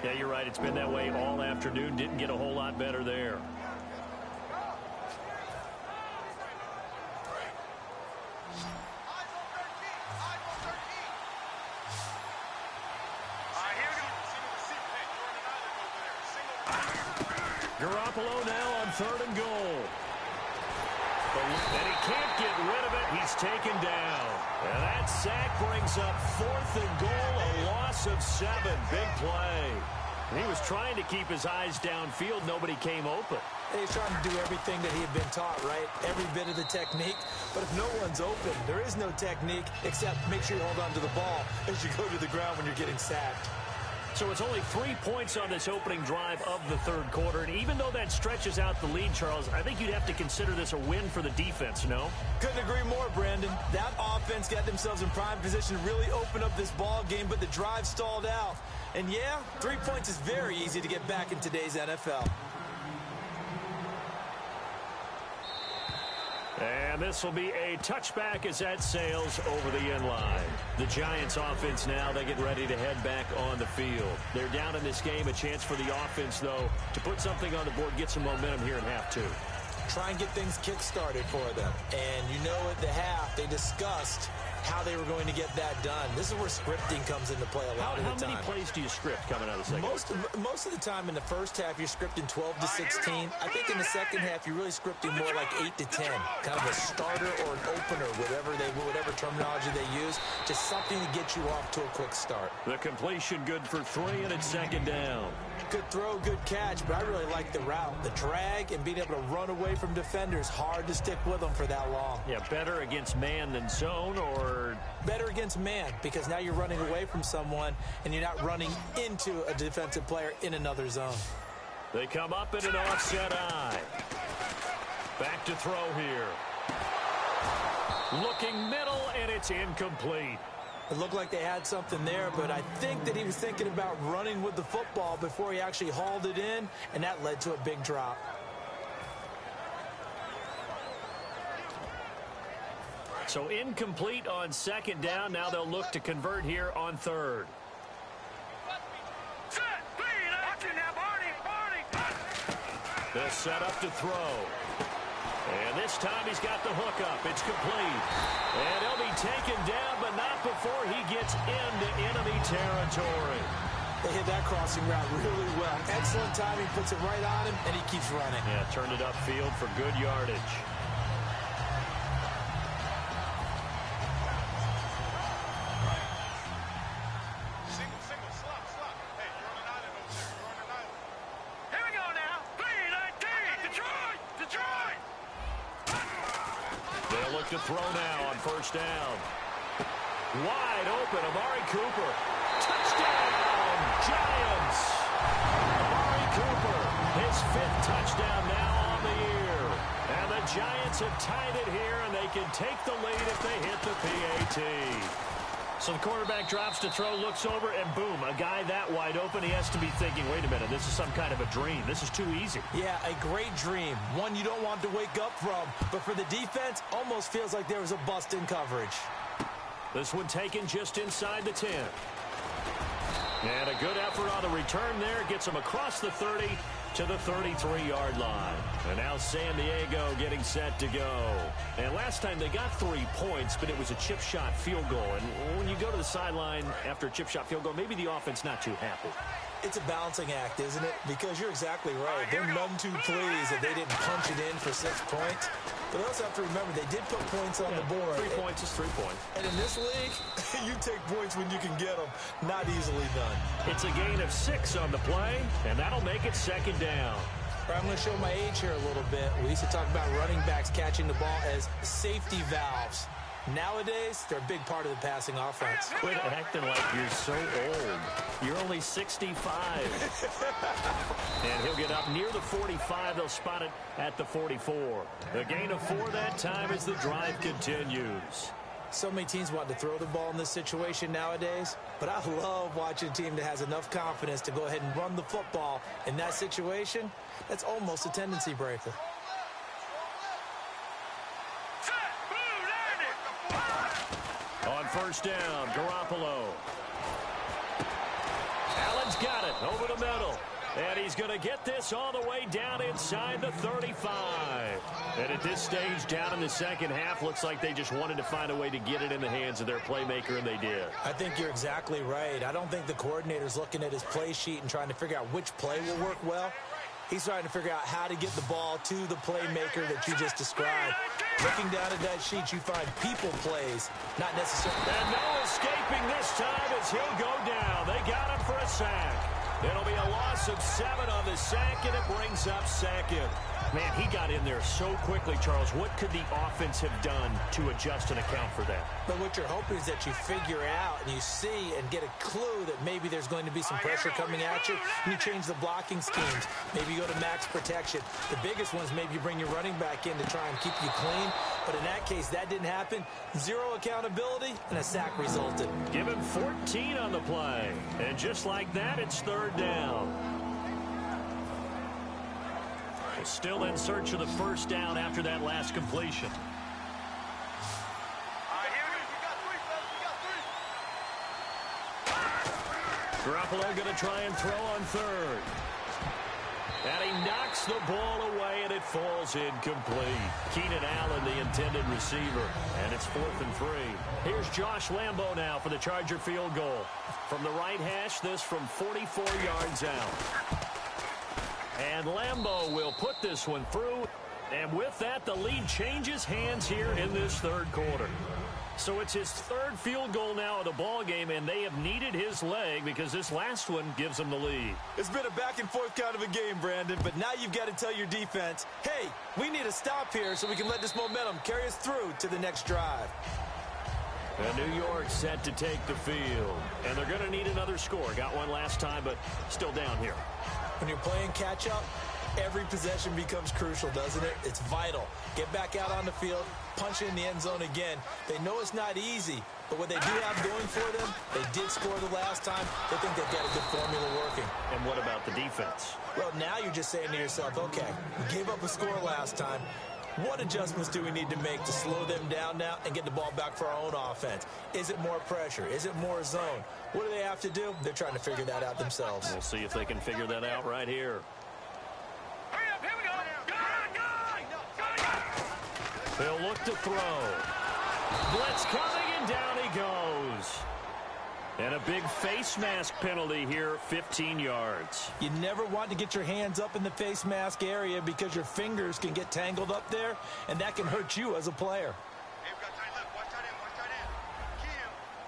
Yeah, you're right. It's been that way all afternoon. Didn't get a whole lot better there. Garoppolo now on 3rd and goal. And he can't get rid of it. He's taken down. And that sack brings up 4th and goal, a loss of 7. Big play. He was trying to keep his eyes downfield. Nobody came open. He's trying to do everything that he had been taught, right? Every bit of the technique. But if no one's open, there is no technique except make sure you hold on to the ball as you go to the ground when you're getting sacked. So it's only 3 points on this opening drive of the third quarter. And even though that stretches out the lead, Charles, I think you'd have to consider this a win for the defense, no? Couldn't agree more, Brandon. That offense got themselves in prime position to really open up this ball game, but the drive stalled out. And yeah, 3 points is very easy to get back in today's NFL. And this will be a touchback as that sails over the end line. The Giants offense now, they get ready to head back on the field. They're down in this game, a chance for the offense, though, to put something on the board, get some momentum here in half two. Try and get things kick-started for them. And you know at the half, they discussed how they were going to get that done. This is where scripting comes into play a lot of the time. How many plays do you script coming out of the second? Most of the time in the first half, you're scripting 12 to 16. I think in the second half, you're really scripting more like 8 to 10. Kind of a starter or an opener, whatever terminology they use. Just something to get you off to a quick start. The completion good for 3, and it's second down. Good throw, good catch, but I really like the route. The drag and being able to run away from defenders, hard to stick with them for that long. Yeah, better against man than zone, or? Better against man, because now you're running away from someone and you're not running into a defensive player in another zone. They come up in an offset eye. Back to throw here. Looking middle, and it's incomplete. It looked like they had something there, but I think that he was thinking about running with the football before he actually hauled it in, and that led to a big drop. So incomplete on second down. Now they'll look to convert here on third. They'll set up to throw. And this time he's got the hook up. It's complete. And he'll be taken down, but not before he gets into enemy territory. They hit that crossing route really well. Excellent timing, puts it right on him, and he keeps running. Yeah, turned it upfield for good yardage. To throw now on first down. Wide open, Amari Cooper. Touchdown, Giants! Amari Cooper, his 5th touchdown now on the year. And the Giants have tied it here, and they can take the lead if they hit the PAT. So the quarterback drops to throw, looks over, and boom, a guy that wide open, he has to be thinking, wait a minute, this is some kind of a dream. This is too easy. Yeah, a great dream. One you don't want to wake up from. But for the defense, almost feels like there was a bust in coverage. This one taken just inside the 10. And a good effort on the return there. Gets him across the 30 to the 33-yard line. And now San Diego getting set to go. And last time they got 3 points, but it was a chip shot field goal. And when you go to the sideline after a chip shot field goal, maybe the offense not too happy. It's a balancing act, isn't it? Because you're exactly right. They're none too pleased that they didn't punch it in for 6 points. But they also have to remember they did put points on the board. 3 points is 3 points. And in this league, you take points when you can get them. Not easily done. It's a gain of 6 on the play, and that'll make it second down. I'm going to show my age here a little bit. We used to talk about running backs catching the ball as safety valves. Nowadays, they're a big part of the passing offense. Quit acting like you're so old. You're only 65. And he'll get up near the 45. They'll spot it at the 44. The gain of 4 that time as the drive continues. So many teams want to throw the ball in this situation nowadays, but I love watching a team that has enough confidence to go ahead and run the football in that situation. That's almost a tendency breaker. On first down, Garoppolo. Allen's got it over the middle. And he's going to get this all the way down inside the 35. And at this stage, down in the second half, looks like they just wanted to find a way to get it in the hands of their playmaker, and they did. I think you're exactly right. I don't think the coordinator's looking at his play sheet and trying to figure out which play will work well. He's trying to figure out how to get the ball to the playmaker that you just described. Looking down at that sheet, you find people plays, not necessarily. And no escaping this time as he'll go down. They got him for a sack. It'll be a loss of 7 on the sack, and it brings up second. Man, he got in there so quickly, Charles. What could the offense have done to adjust and account for that? But what you're hoping is that you figure out and you see and get a clue that maybe there's going to be some pressure coming at you, and you change the blocking schemes. Maybe you go to max protection. The biggest one is maybe you bring your running back in to try and keep you clean. But in that case, that didn't happen. 0 accountability, and a sack resulted. Give him 14 on the play. And just like that, it's 3rd down. Still in search of the first down after that last completion. Garoppolo going to try and throw on 3rd. And he knocks the ball away, and it falls incomplete. Keenan Allen, the intended receiver. And it's 4th and 3. Here's Josh Lambo now for the Charger field goal. From the right hash, this from 44 yards out. And Lambo will put this one through. And with that, the lead changes hands here in this 3rd quarter. So it's his 3rd field goal now of the ball game, and they have needed his leg because this last one gives them the lead. It's been a back-and-forth kind of a game, Brandon, but now you've got to tell your defense, hey, we need a stop here so we can let this momentum carry us through to the next drive. And New York set to take the field. And they're going to need another score. Got one last time, but still down here. When you're playing catch-up, every possession becomes crucial, doesn't it? It's vital. Get back out on the field, punch it in the end zone again. They know it's not easy, but what they do have going for them, they did score the last time. They think they've got a good formula working. And what about the defense? Well, now you're just saying to yourself, okay, we gave up a score last time. What adjustments do we need to make to slow them down now and get the ball back for our own offense? Is it more pressure? Is it more zone? What do they have to do? They're trying to figure that out themselves. We'll see if they can figure that out right here. Hurry up, here we go. He'll look to throw. Blitz coming, and down he goes. And a big face mask penalty here, 15 yards. You never want to get your hands up in the face mask area because your fingers can get tangled up there, and that can hurt you as a player. Hey, we got tight left. Watch tight end. Watch tight end.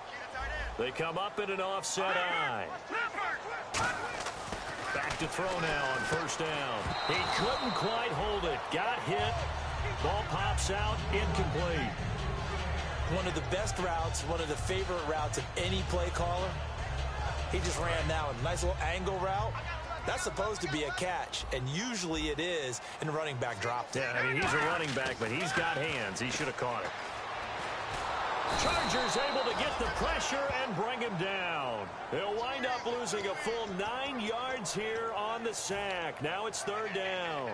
Key the tight end. They come up in an offset eye. Back to throw now on 1st down. He couldn't quite hold it. Got hit. Ball pops out, incomplete. One of the best routes, one of the favorite routes of any play caller. He just ran that one. Nice little angle route. That's supposed to be a catch, and usually it is, and the running back dropped it. Yeah, I mean, he's a running back, but he's got hands. He should have caught it. Chargers able to get the pressure and bring him down. They'll wind up losing a full 9 yards here on the sack. Now it's 3rd down.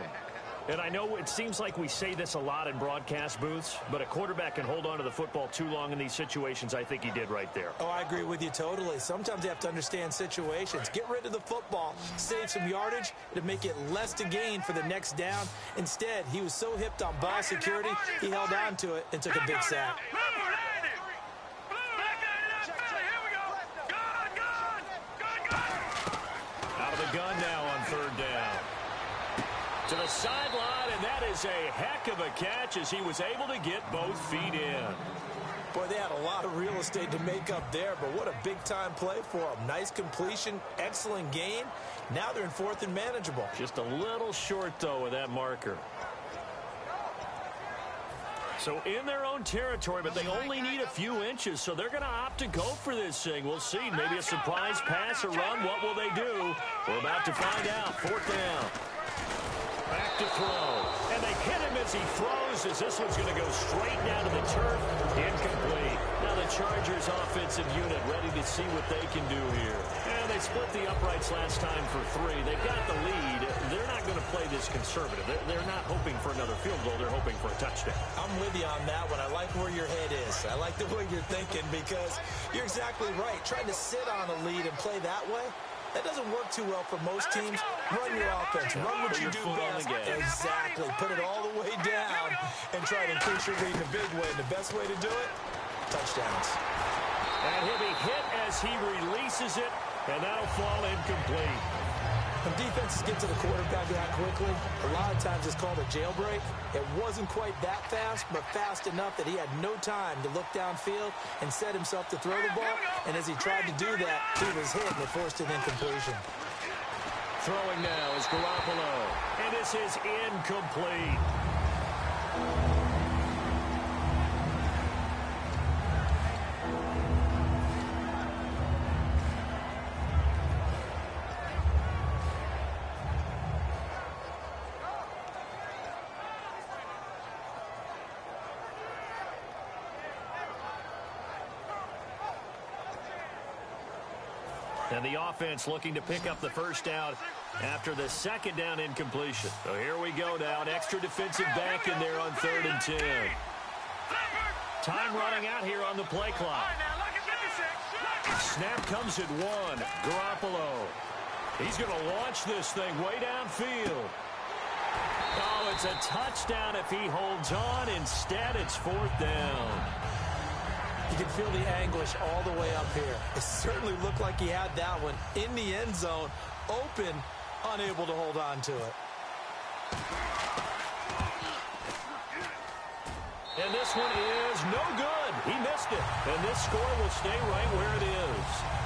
And I know it seems like we say this a lot in broadcast booths, but a quarterback can hold on to the football too long in these situations. I think he did right there. Oh, I agree with you totally. Sometimes you have to understand situations. Get rid of the football, save some yardage to make it less to gain for the next down. Instead, he was so hipped on ball security, he held on to it and took a big sack. Out of the gun now on 3rd down. To the sideline, and that is a heck of a catch as he was able to get both feet in. Boy, they had a lot of real estate to make up there, but what a big-time play for them. Nice completion, excellent gain. Now they're in 4th and manageable. Just a little short, though, with that marker. So in their own territory, but they only need a few inches, so they're going to opt to go for this thing. We'll see. Maybe a surprise pass or run. What will they do? We're about to find out. 4th down. Back to throw. And they hit him as he throws, as this one's going to go straight down to the turf. Incomplete. Now the Chargers offensive unit ready to see what they can do here. And they split the uprights last time for 3. They've got the lead. They're not going to play this conservative. They're not hoping for another field goal. They're hoping for a touchdown. I'm with you on that one. I like where your head is. I like the way you're thinking because you're exactly right. Trying to sit on a lead and play that way, that doesn't work too well for most teams. Run your offense. Run what you do best. Exactly. Put it all the way down and try to increase your lead in a big way. And the best way to do it, touchdowns. And he'll be hit as he releases it, and that'll fall incomplete. When defenses get to the quarterback that quickly, a lot of times it's called a jailbreak. It wasn't quite that fast, but fast enough that he had no time to look downfield and set himself to throw the ball. And as he tried to do that, he was hit and it forced an incompletion. Throwing now is Garoppolo. And this is incomplete. And the offense looking to pick up the first down after the second down incompletion. So here we go now. An extra defensive back in there on 3rd and 10. Time running out here on the play clock. Snap comes at 1. Garoppolo. He's going to launch this thing way downfield. Oh, it's a touchdown if he holds on. Instead, it's 4th down. You can feel the anguish all the way up here. It certainly looked like he had that one in the end zone, open, unable to hold on to it. And this one is no good. He missed it. And this score will stay right where it is.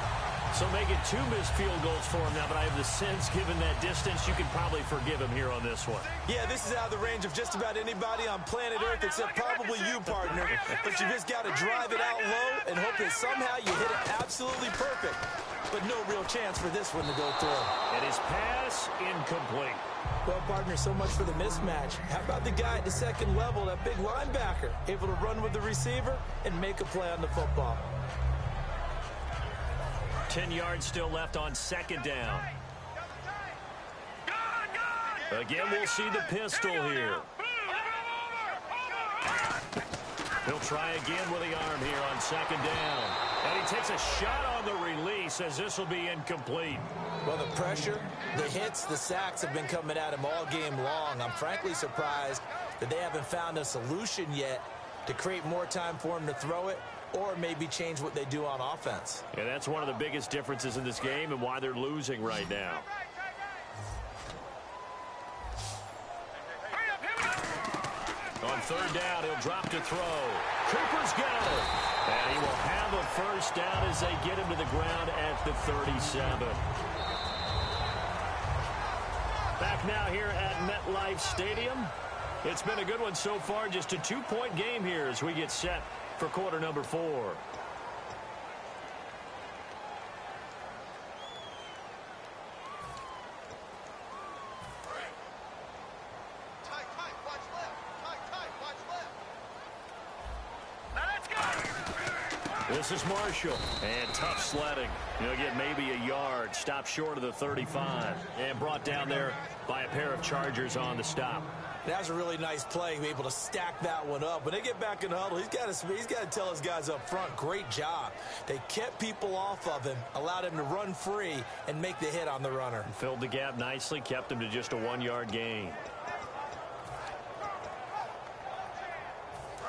So make it 2 missed field goals for him now, but I have the sense, given that distance, you could probably forgive him here on this one. Yeah, this is out of the range of just about anybody on planet Earth except probably you, partner. But you just got to drive it out low and hope that somehow you hit it absolutely perfect. But no real chance for this one to go through. And his pass incomplete. Well, partner, so much for the mismatch. How about the guy at the second level, that big linebacker, able to run with the receiver and make a play on the football? 10 yards still left on 2nd down. Again, we'll see the pistol here. He'll try again with the arm here on 2nd down. And he takes a shot on the release as this will be incomplete. Well, the pressure, the hits, the sacks have been coming at him all game long. I'm frankly surprised that they haven't found a solution yet to create more time for him to throw it, or maybe change what they do on offense. And that's one of the biggest differences in this game and why they're losing right now. On 3rd down, he'll drop to throw. Cooper's got it. And he will have a first down as they get him to the ground at the 37. Back now here at MetLife Stadium. It's been a good one so far. Just a 2-point game here as we get set for quarter number 4. This is Marshall. And tough sledding. He'll get maybe a yard. Stopped short of the 35. And brought down there by a pair of Chargers on the stop. That was a really nice play, to be able to stack that one up. When they get back in the huddle, he's got to tell his guys up front, great job. They kept people off of him, allowed him to run free, and make the hit on the runner. Filled the gap nicely, kept him to just a 1-yard gain.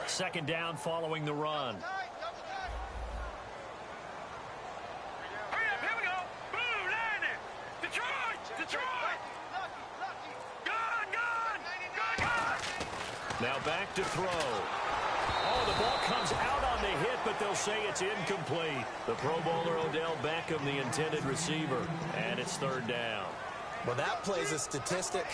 2nd down following the run. Now back to throw. Oh, the ball comes out on the hit, but they'll say it's incomplete. The Pro Bowler Odell Beckham, the intended receiver, and it's 3rd down. Well, that plays a statistic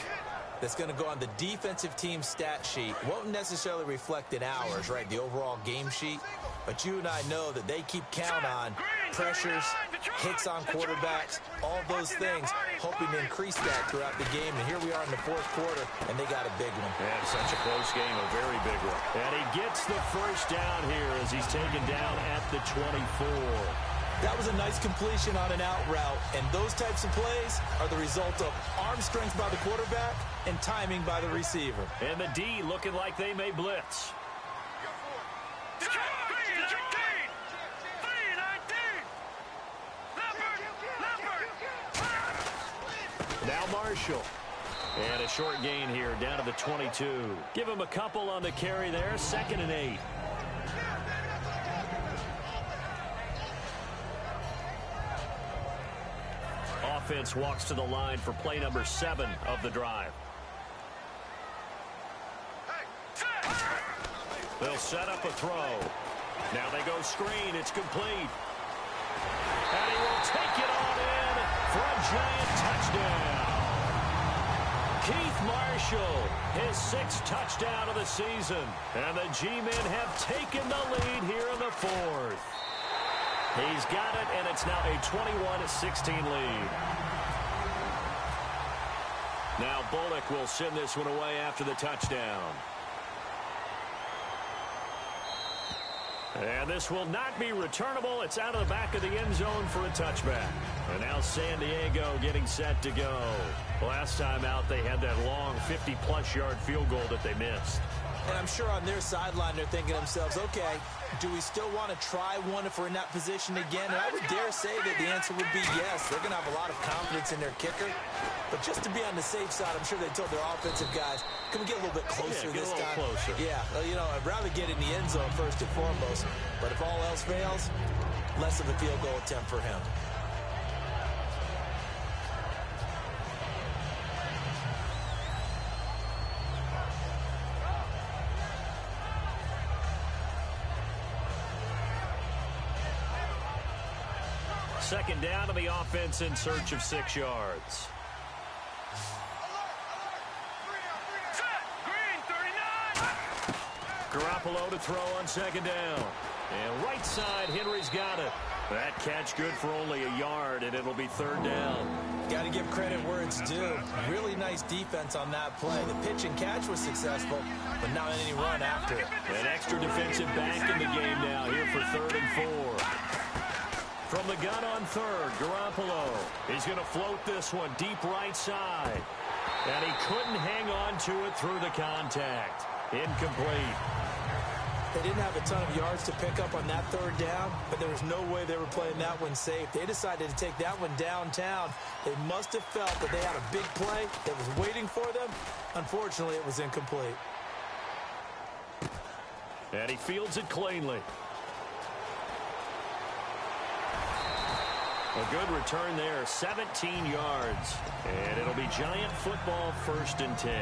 that's going to go on the defensive team stat sheet. Won't necessarily reflect in ours, right, the overall game sheet. But you and I know that they keep count on pressures, hits on quarterbacks, all those things, hoping to increase that throughout the game. And here we are in the 4th quarter, and they got a big one. Yeah, such a close game, a very big one. And he gets the first down here as he's taken down at the 24. That was a nice completion on an out route, and those types of plays are the result of arm strength by the quarterback and timing by the receiver. And the D looking like they may blitz. Now Marshall. And a short gain here down to the 22. Give him a couple on the carry there. 2nd and 8. Offense walks to the line for play number 7 of the drive. They'll set up a throw. Now they go screen. It's complete. And he will take it on in for a giant touchdown. Keith Marshall, his 6th touchdown of the season. And the G-men have taken the lead here in the 4th. He's got it, and it's now a 21-16 lead. Now Bullock will send this one away after the touchdown. And this will not be returnable. It's out of the back of the end zone for a touchback. And now San Diego getting set to go. Last time out, they had that long 50-plus yard field goal that they missed. And I'm sure on their sideline they're thinking to themselves, okay, do we still want to try one if we're in that position again? And I would dare say that the answer would be yes. They're going to have a lot of confidence in their kicker. But just to be on the safe side, I'm sure they told their offensive guys, can we get a little bit closer this time? Closer. Yeah, well, you know, I'd rather get in the end zone first and foremost. But if all else fails, less of a field goal attempt for him. Second down to the offense in search of 6 yards. Garoppolo to throw on second down. And right side, Henry's got it. That catch good for only a yard, and it'll be 3rd down. Got to give credit where it's due. Really nice defense on that play. The pitch and catch was successful, but not any run after it. An extra defensive back in the game now here for 3rd and 4. From the gun on 3rd, Garoppolo. He's going to float this one deep right side. And he couldn't hang on to it through the contact. Incomplete. They didn't have a ton of yards to pick up on that 3rd down, but there was no way they were playing that one safe. They decided to take that one downtown. They must have felt that they had a big play that was waiting for them. Unfortunately, it was incomplete. And he fields it cleanly. A good return there, 17 yards. And it'll be Giant football 1st and 10.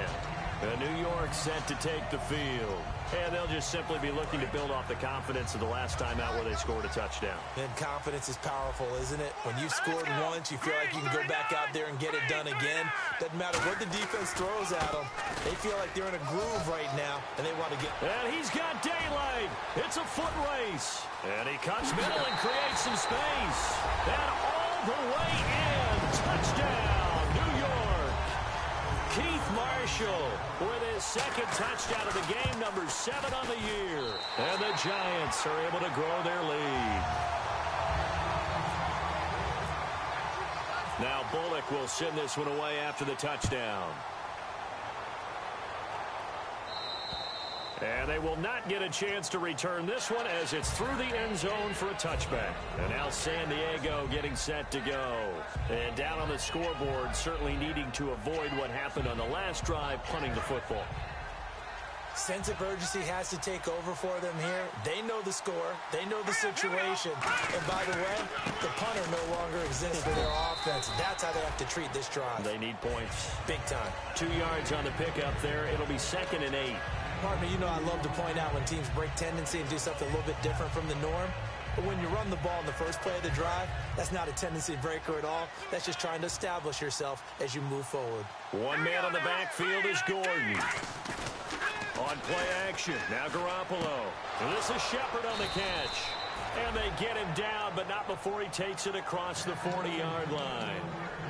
New York set to take the field. And they'll just simply be looking to build off the confidence of the last time out where they scored a touchdown. And confidence is powerful, isn't it? When you've scored once, you feel like you can go back out there and get it done again. Doesn't matter what the defense throws at them. They feel like they're in a groove right now, and they want to get... And he's got daylight. It's a foot race. And he cuts middle and creates some space. And all the way in. Touchdown, New York. Keith Marshall with his 2nd touchdown of the game, number 7 on the year. And the Giants are able to grow their lead. Now Bullock will send this one away after the touchdown. And they will not get a chance to return this one as it's through the end zone for a touchback. And now San Diego getting set to go. And down on the scoreboard, certainly needing to avoid what happened on the last drive, punting the football. Sense of urgency has to take over for them here. They know the score. They know the situation. And by the way, the punter no longer exists for their offense. That's how they have to treat this drive. They need points. Big time. 2 yards on the pickup there. It'll be 2nd and 8. Partner, you know I love to point out when teams break tendency and do something a little bit different from the norm. But when you run the ball in the first play of the drive, that's not a tendency breaker at all. That's just trying to establish yourself as you move forward. One man on the backfield is Gordon. On play action, now Garoppolo. And this is Shepard on the catch. And they get him down, but not before he takes it across the 40-yard line.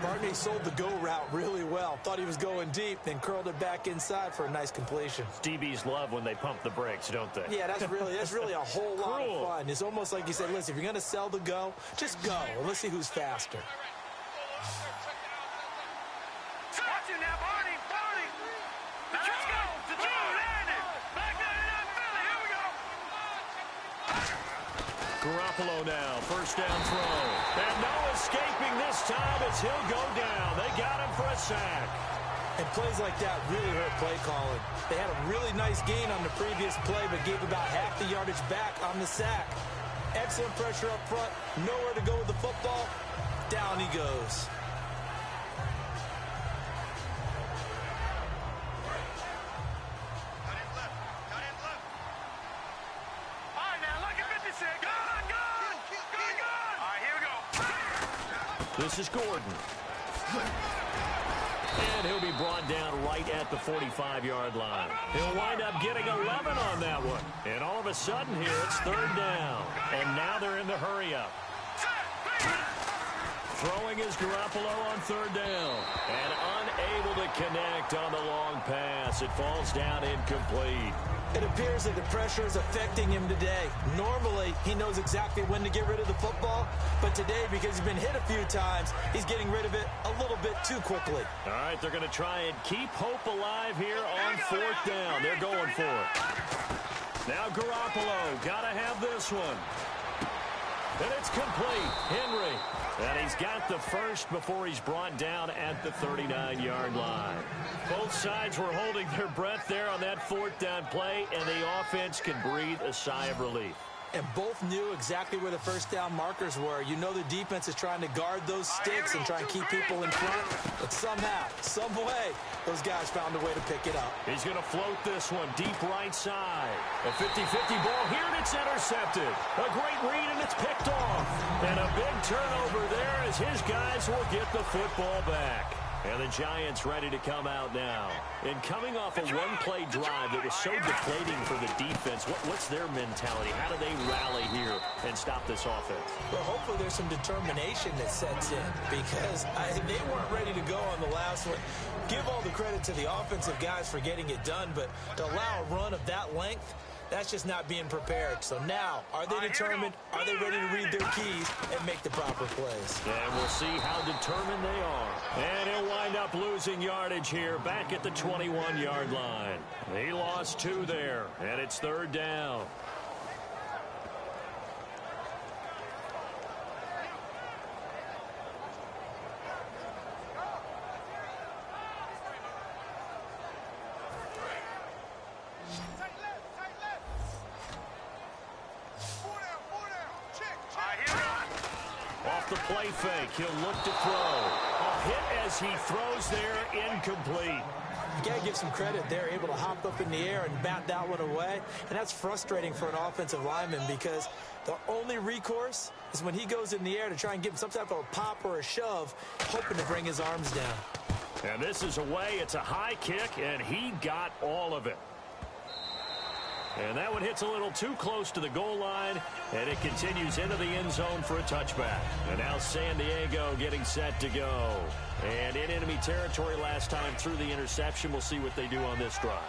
Barney sold the go route really well. Thought he was going deep, then curled it back inside for a nice completion. DBs love when they pump the brakes, don't they? Yeah, that's really a whole lot of fun. It's almost like you said, listen, if you're going to sell the go, just go. And let's see who's faster. Watch it now, Barney. Let's go. The two landed. Back there in that Philly. Here we go. Garoppolo now, 1st down throw. And no escaping this time as he'll go down. They got him for a sack. And plays like that really hurt play calling. They had a really nice gain on the previous play, but gave about half the yardage back on the sack. Excellent pressure up front. Nowhere to go with the football. Down he goes. This is Gordon. And he'll be brought down right at the 45-yard line. He'll wind up getting 11 on that one. And all of a sudden here, it's third down. And now they're in the hurry-up. Throwing is Garoppolo on third down. And unable to connect on the long pass. It falls down incomplete. It appears that the pressure is affecting him today. Normally, he knows exactly when to get rid of the football. But today, because he's been hit a few times, he's getting rid of it a little bit too quickly. All right, they're going to try and keep hope alive here on fourth down. They're going for it. Now Garoppolo, got to have this one. And it's complete. Henry. And he's got the first before he's brought down at the 39-yard line. Both sides were holding their breath there on that fourth down play, and the offense can breathe a sigh of relief. And both knew exactly where the first down markers were. You know the defense is trying to guard those sticks and try and keep people in front. But somehow, some way, those guys found a way to pick it up. He's going to float this one deep right side. A 50-50 ball here, and it's intercepted. A great read, and it's picked off. And a big turnover there as his guys will get the football back. And the Giants ready to come out now. And coming off a one-play drive that was so deflating for the defense, what's their mentality? How do they rally here and stop this offense? Well, hopefully there's some determination that sets in because they weren't ready to go on the last one. Give all the credit to the offensive guys for getting it done, but to allow a run of that length, that's just not being prepared. So now, are they determined? Are they ready to read their keys and make the proper plays? And we'll see how determined they are. And he'll wind up losing yardage here back at the 21-yard line. He lost 2 there, and it's third down. Off the play fake, he'll look to throw. A hit as he throws there, incomplete. You got to give some credit. They're able to hop up in the air and bat that one away. And that's frustrating for an offensive lineman because the only recourse is when he goes in the air to try and give him some type of a pop or a shove, hoping to bring his arms down. And this is away. It's a high kick, and he got all of it. And that one hits a little too close to the goal line, and it continues into the end zone for a touchback. And now San Diego getting set to go. And in enemy territory last time through the interception. We'll see what they do on this drive.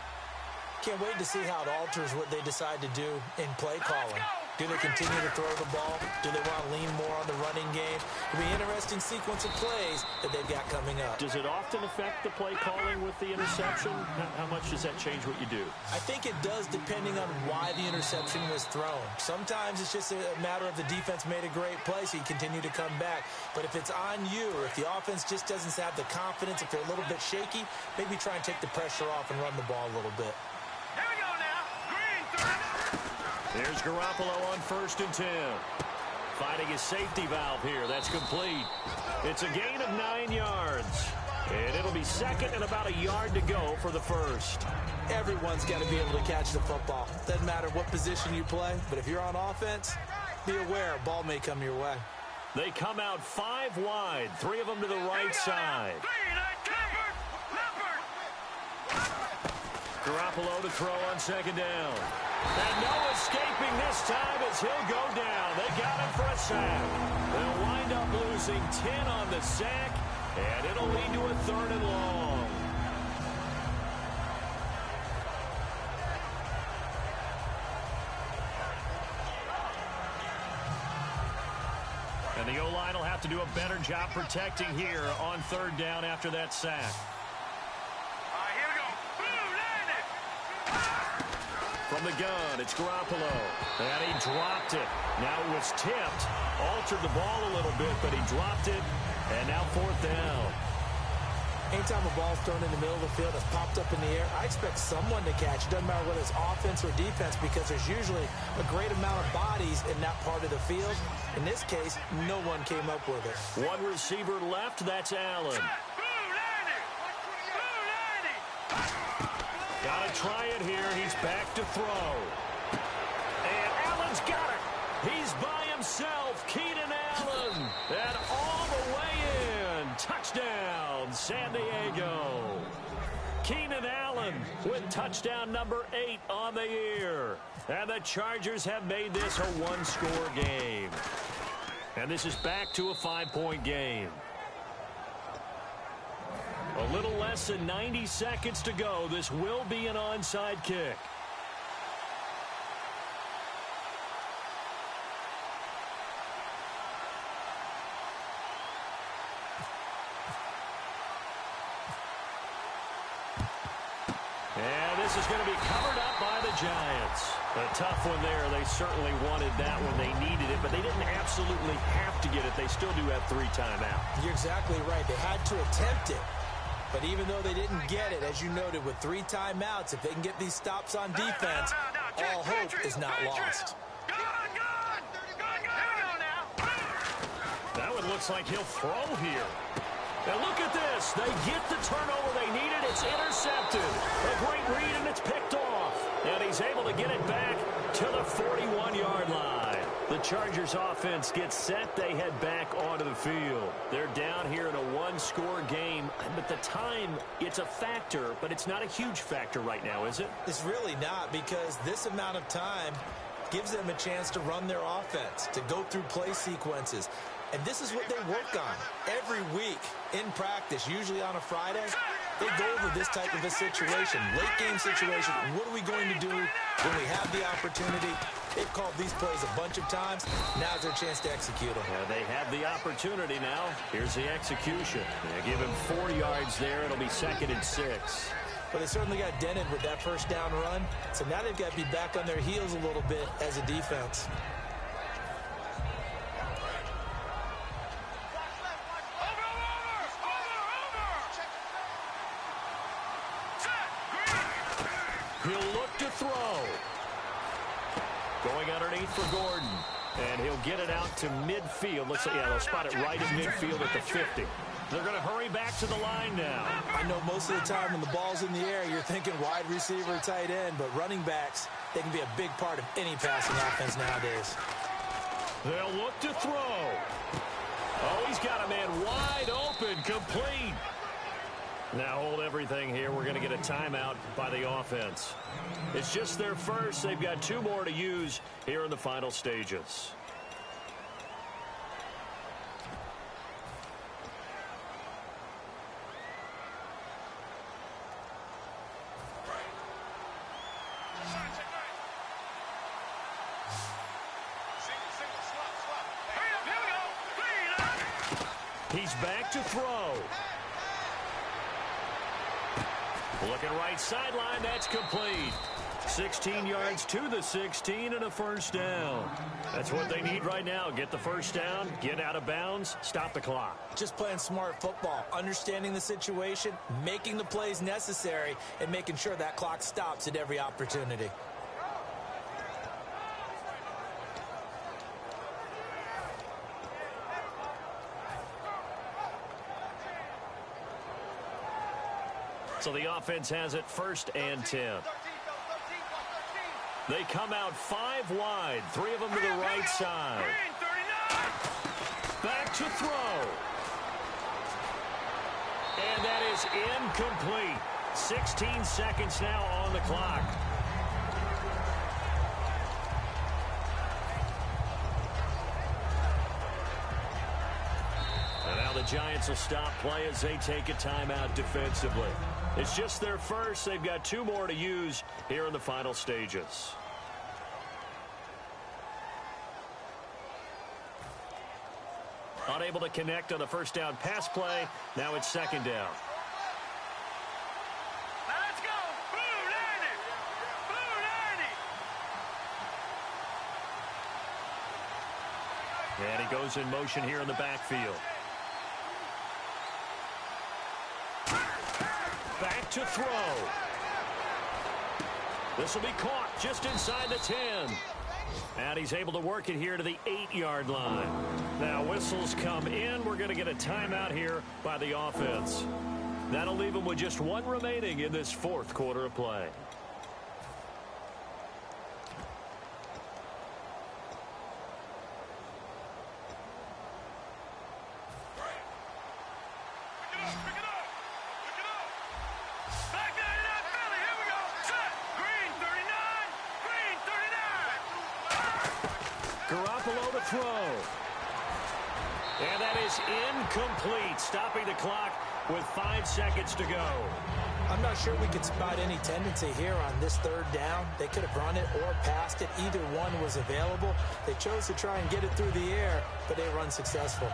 Can't wait to see how it alters what they decide to do in play calling. Do they continue to throw the ball? Do they want to lean more on the running game? It'll be an interesting sequence of plays that they've got coming up. Does it often affect the play calling with the interception? How much does that change what you do? I think it does depending on why the interception was thrown. Sometimes it's just a matter of the defense made a great play, so you continue to come back. But if it's on you, if the offense just doesn't have the confidence, if they're a little bit shaky, maybe try and take the pressure off and run the ball a little bit. Here we go now. Green, 3. There's Garoppolo on 1st and 10. Finding his safety valve here. That's complete. It's a gain of 9 yards. And it'll be second and about a yard to go for the first. Everyone's got to be able to catch the football. Doesn't matter what position you play, but if you're on offense, be aware a ball may come your way. They come out 5 wide. 3 of them to the right side. Garoppolo to throw on 2nd down. And no escaping this time as he'll go down. They got him for a sack. They'll wind up losing 10 on the sack, and it'll lead to a 3rd and long. And the O-line will have to do a better job protecting here on 3rd down after that sack. From the gun, it's Garoppolo. And he dropped it. Now it was tipped. Altered the ball a little bit, but he dropped it. And now 4th down. Anytime a ball's thrown in the middle of the field, it's popped up in the air, I expect someone to catch. It doesn't matter whether it's offense or defense because there's usually a great amount of bodies in that part of the field. In this case, no one came up with it. One receiver left, that's Allen. Got to try it here. He's back to throw. And Allen's got it. He's by himself. Keenan Allen. And all the way in. Touchdown, San Diego. Keenan Allen with touchdown number 8 on the year. And the Chargers have made this a one-score game. And this is back to a 5-point game. A little less than 90 seconds to go. This will be an onside kick. And this is going to be covered up by the Giants. A tough one there. They certainly wanted that when they needed it, but they didn't absolutely have to get it. They still do have 3 timeouts. You're exactly right. They had to attempt it. But even though they didn't get it, as you noted, with 3 timeouts, if they can get these stops on defense, all hope is not lost. That one looks like he'll throw here. Now look at this. They get the turnover they needed. It's intercepted. A great read, and it's picked off. And he's able to get it back to the 41-yard line. The Chargers offense gets set. They head back onto the field. They're down here in a one-score game. But the time, it's a factor, but it's not a huge factor right now, is it? It's really not, because this amount of time gives them a chance to run their offense, to go through play sequences. And this is what they work on every week in practice, usually on a Friday. They go over this type of a situation, late-game situation. What are we going to do when we have the opportunity? They've called these plays a bunch of times. Now's their chance to execute them. Yeah, they have the opportunity now. Here's the execution. They give him 4 yards there. It'll be 2nd and 6. But they certainly got dented with that first down run. So now they've got to be back on their heels a little bit as a defense. He'll look to throw. Going underneath for Gordon. And he'll get it out to midfield. Looks like, yeah, they'll spot it right at midfield at the 50. They're going to hurry back to the line now. I know most of the time when the ball's in the air, you're thinking wide receiver, tight end, but running backs, they can be a big part of any passing offense nowadays. They'll look to throw. Oh, he's got a man wide open, complete. Now hold everything here. We're going to get a timeout by the offense. It's just their first. They've got 2 more to use here in the final stages. He's back to throw. Looking right sideline, that's complete. 16 yards to the 16 and a first down. That's what they need right now. Get the first down, get out of bounds, stop the clock. Just playing smart football, understanding the situation, making the plays necessary, and making sure that clock stops at every opportunity. So the offense has it 1st and 10. They come out 5 wide, 3 of them to the right side. Back to throw. And that is incomplete. 16 seconds now on the clock. And now the Giants will stop play as they take a timeout defensively. It's just their first. They've got 2 more to use here in the final stages. Unable to connect on the first down pass play. Now it's 2nd down. Let's go. Boom, Andy. Boom, Andy. And he goes in motion here in the backfield. Back to throw. This will be caught just inside the 10. And he's able to work it here to the 8-yard line. Now whistles come in. We're going to get a timeout here by the offense. That'll leave them with just 1 remaining in this 4th quarter of play. Back throw. And that is incomplete, stopping the clock with 5 seconds to go. I'm not sure we could spot any tendency here on this third down. They could have run it or passed it. Either one was available. They chose to try and get it through the air, but they were unsuccessful.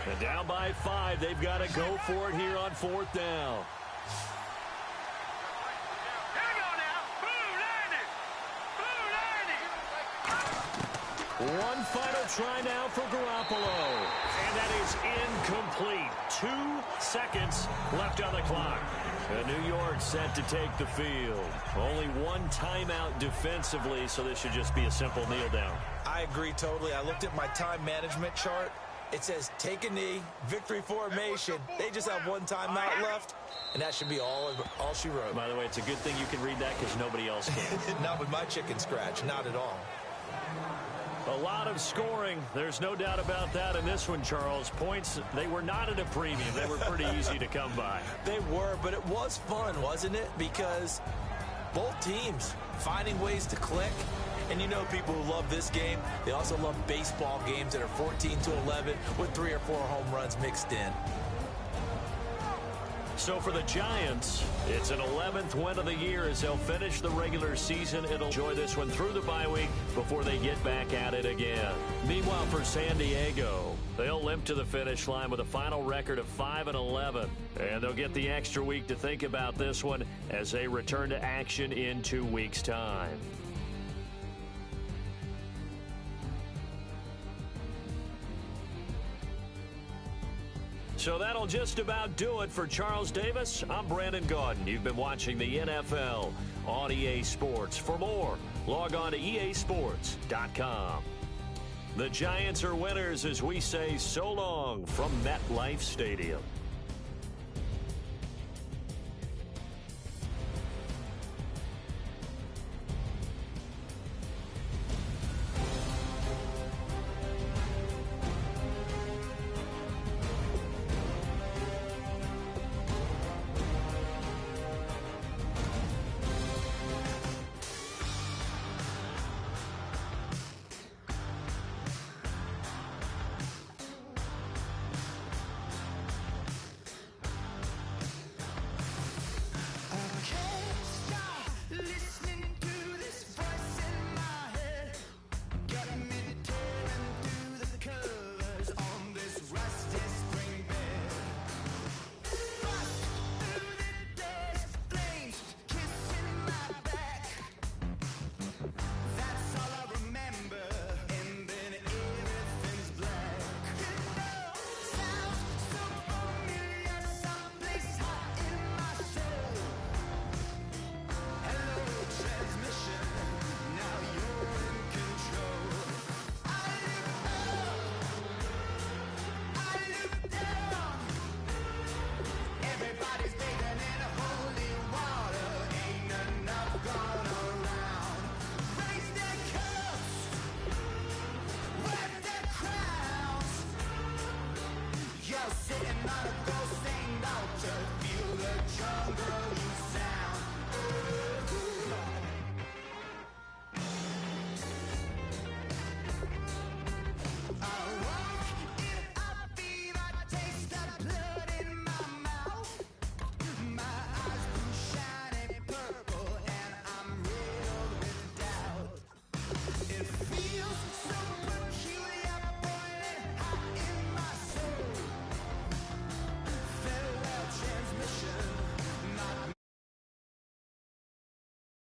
And down by 5, they've got to go for it here on 4th down. One final try now for Garoppolo. And that is incomplete. 2 seconds left on the clock. And New York set to take the field. Only one timeout defensively, so this should just be a simple kneel down. I agree totally. I looked at my time management chart. It says take a knee, victory formation. They just have one timeout left, and that should be all she wrote. By the way, it's a good thing you can read that because nobody else can. Not with my chicken scratch, not at all. A lot of scoring. There's no doubt about that in this one, Charles. Points, they were not at a premium. They were pretty easy to come by. They were, but it was fun, wasn't it? Because both teams finding ways to click. And you know people who love this game, they also love baseball games that are 14-11 with 3 or 4 home runs mixed in. So for the Giants, it's an 11th win of the year as they'll finish the regular season. It'll enjoy this one through the bye week before they get back at it again. Meanwhile, for San Diego, they'll limp to the finish line with a final record of 5-11. And they'll get the extra week to think about this one as they return to action in 2 weeks' time. So that'll just about do it for Charles Davis. I'm Brandon Gaudin. You've been watching the NFL on EA Sports. For more, log on to easports.com. The Giants are winners as we say so long from MetLife Stadium.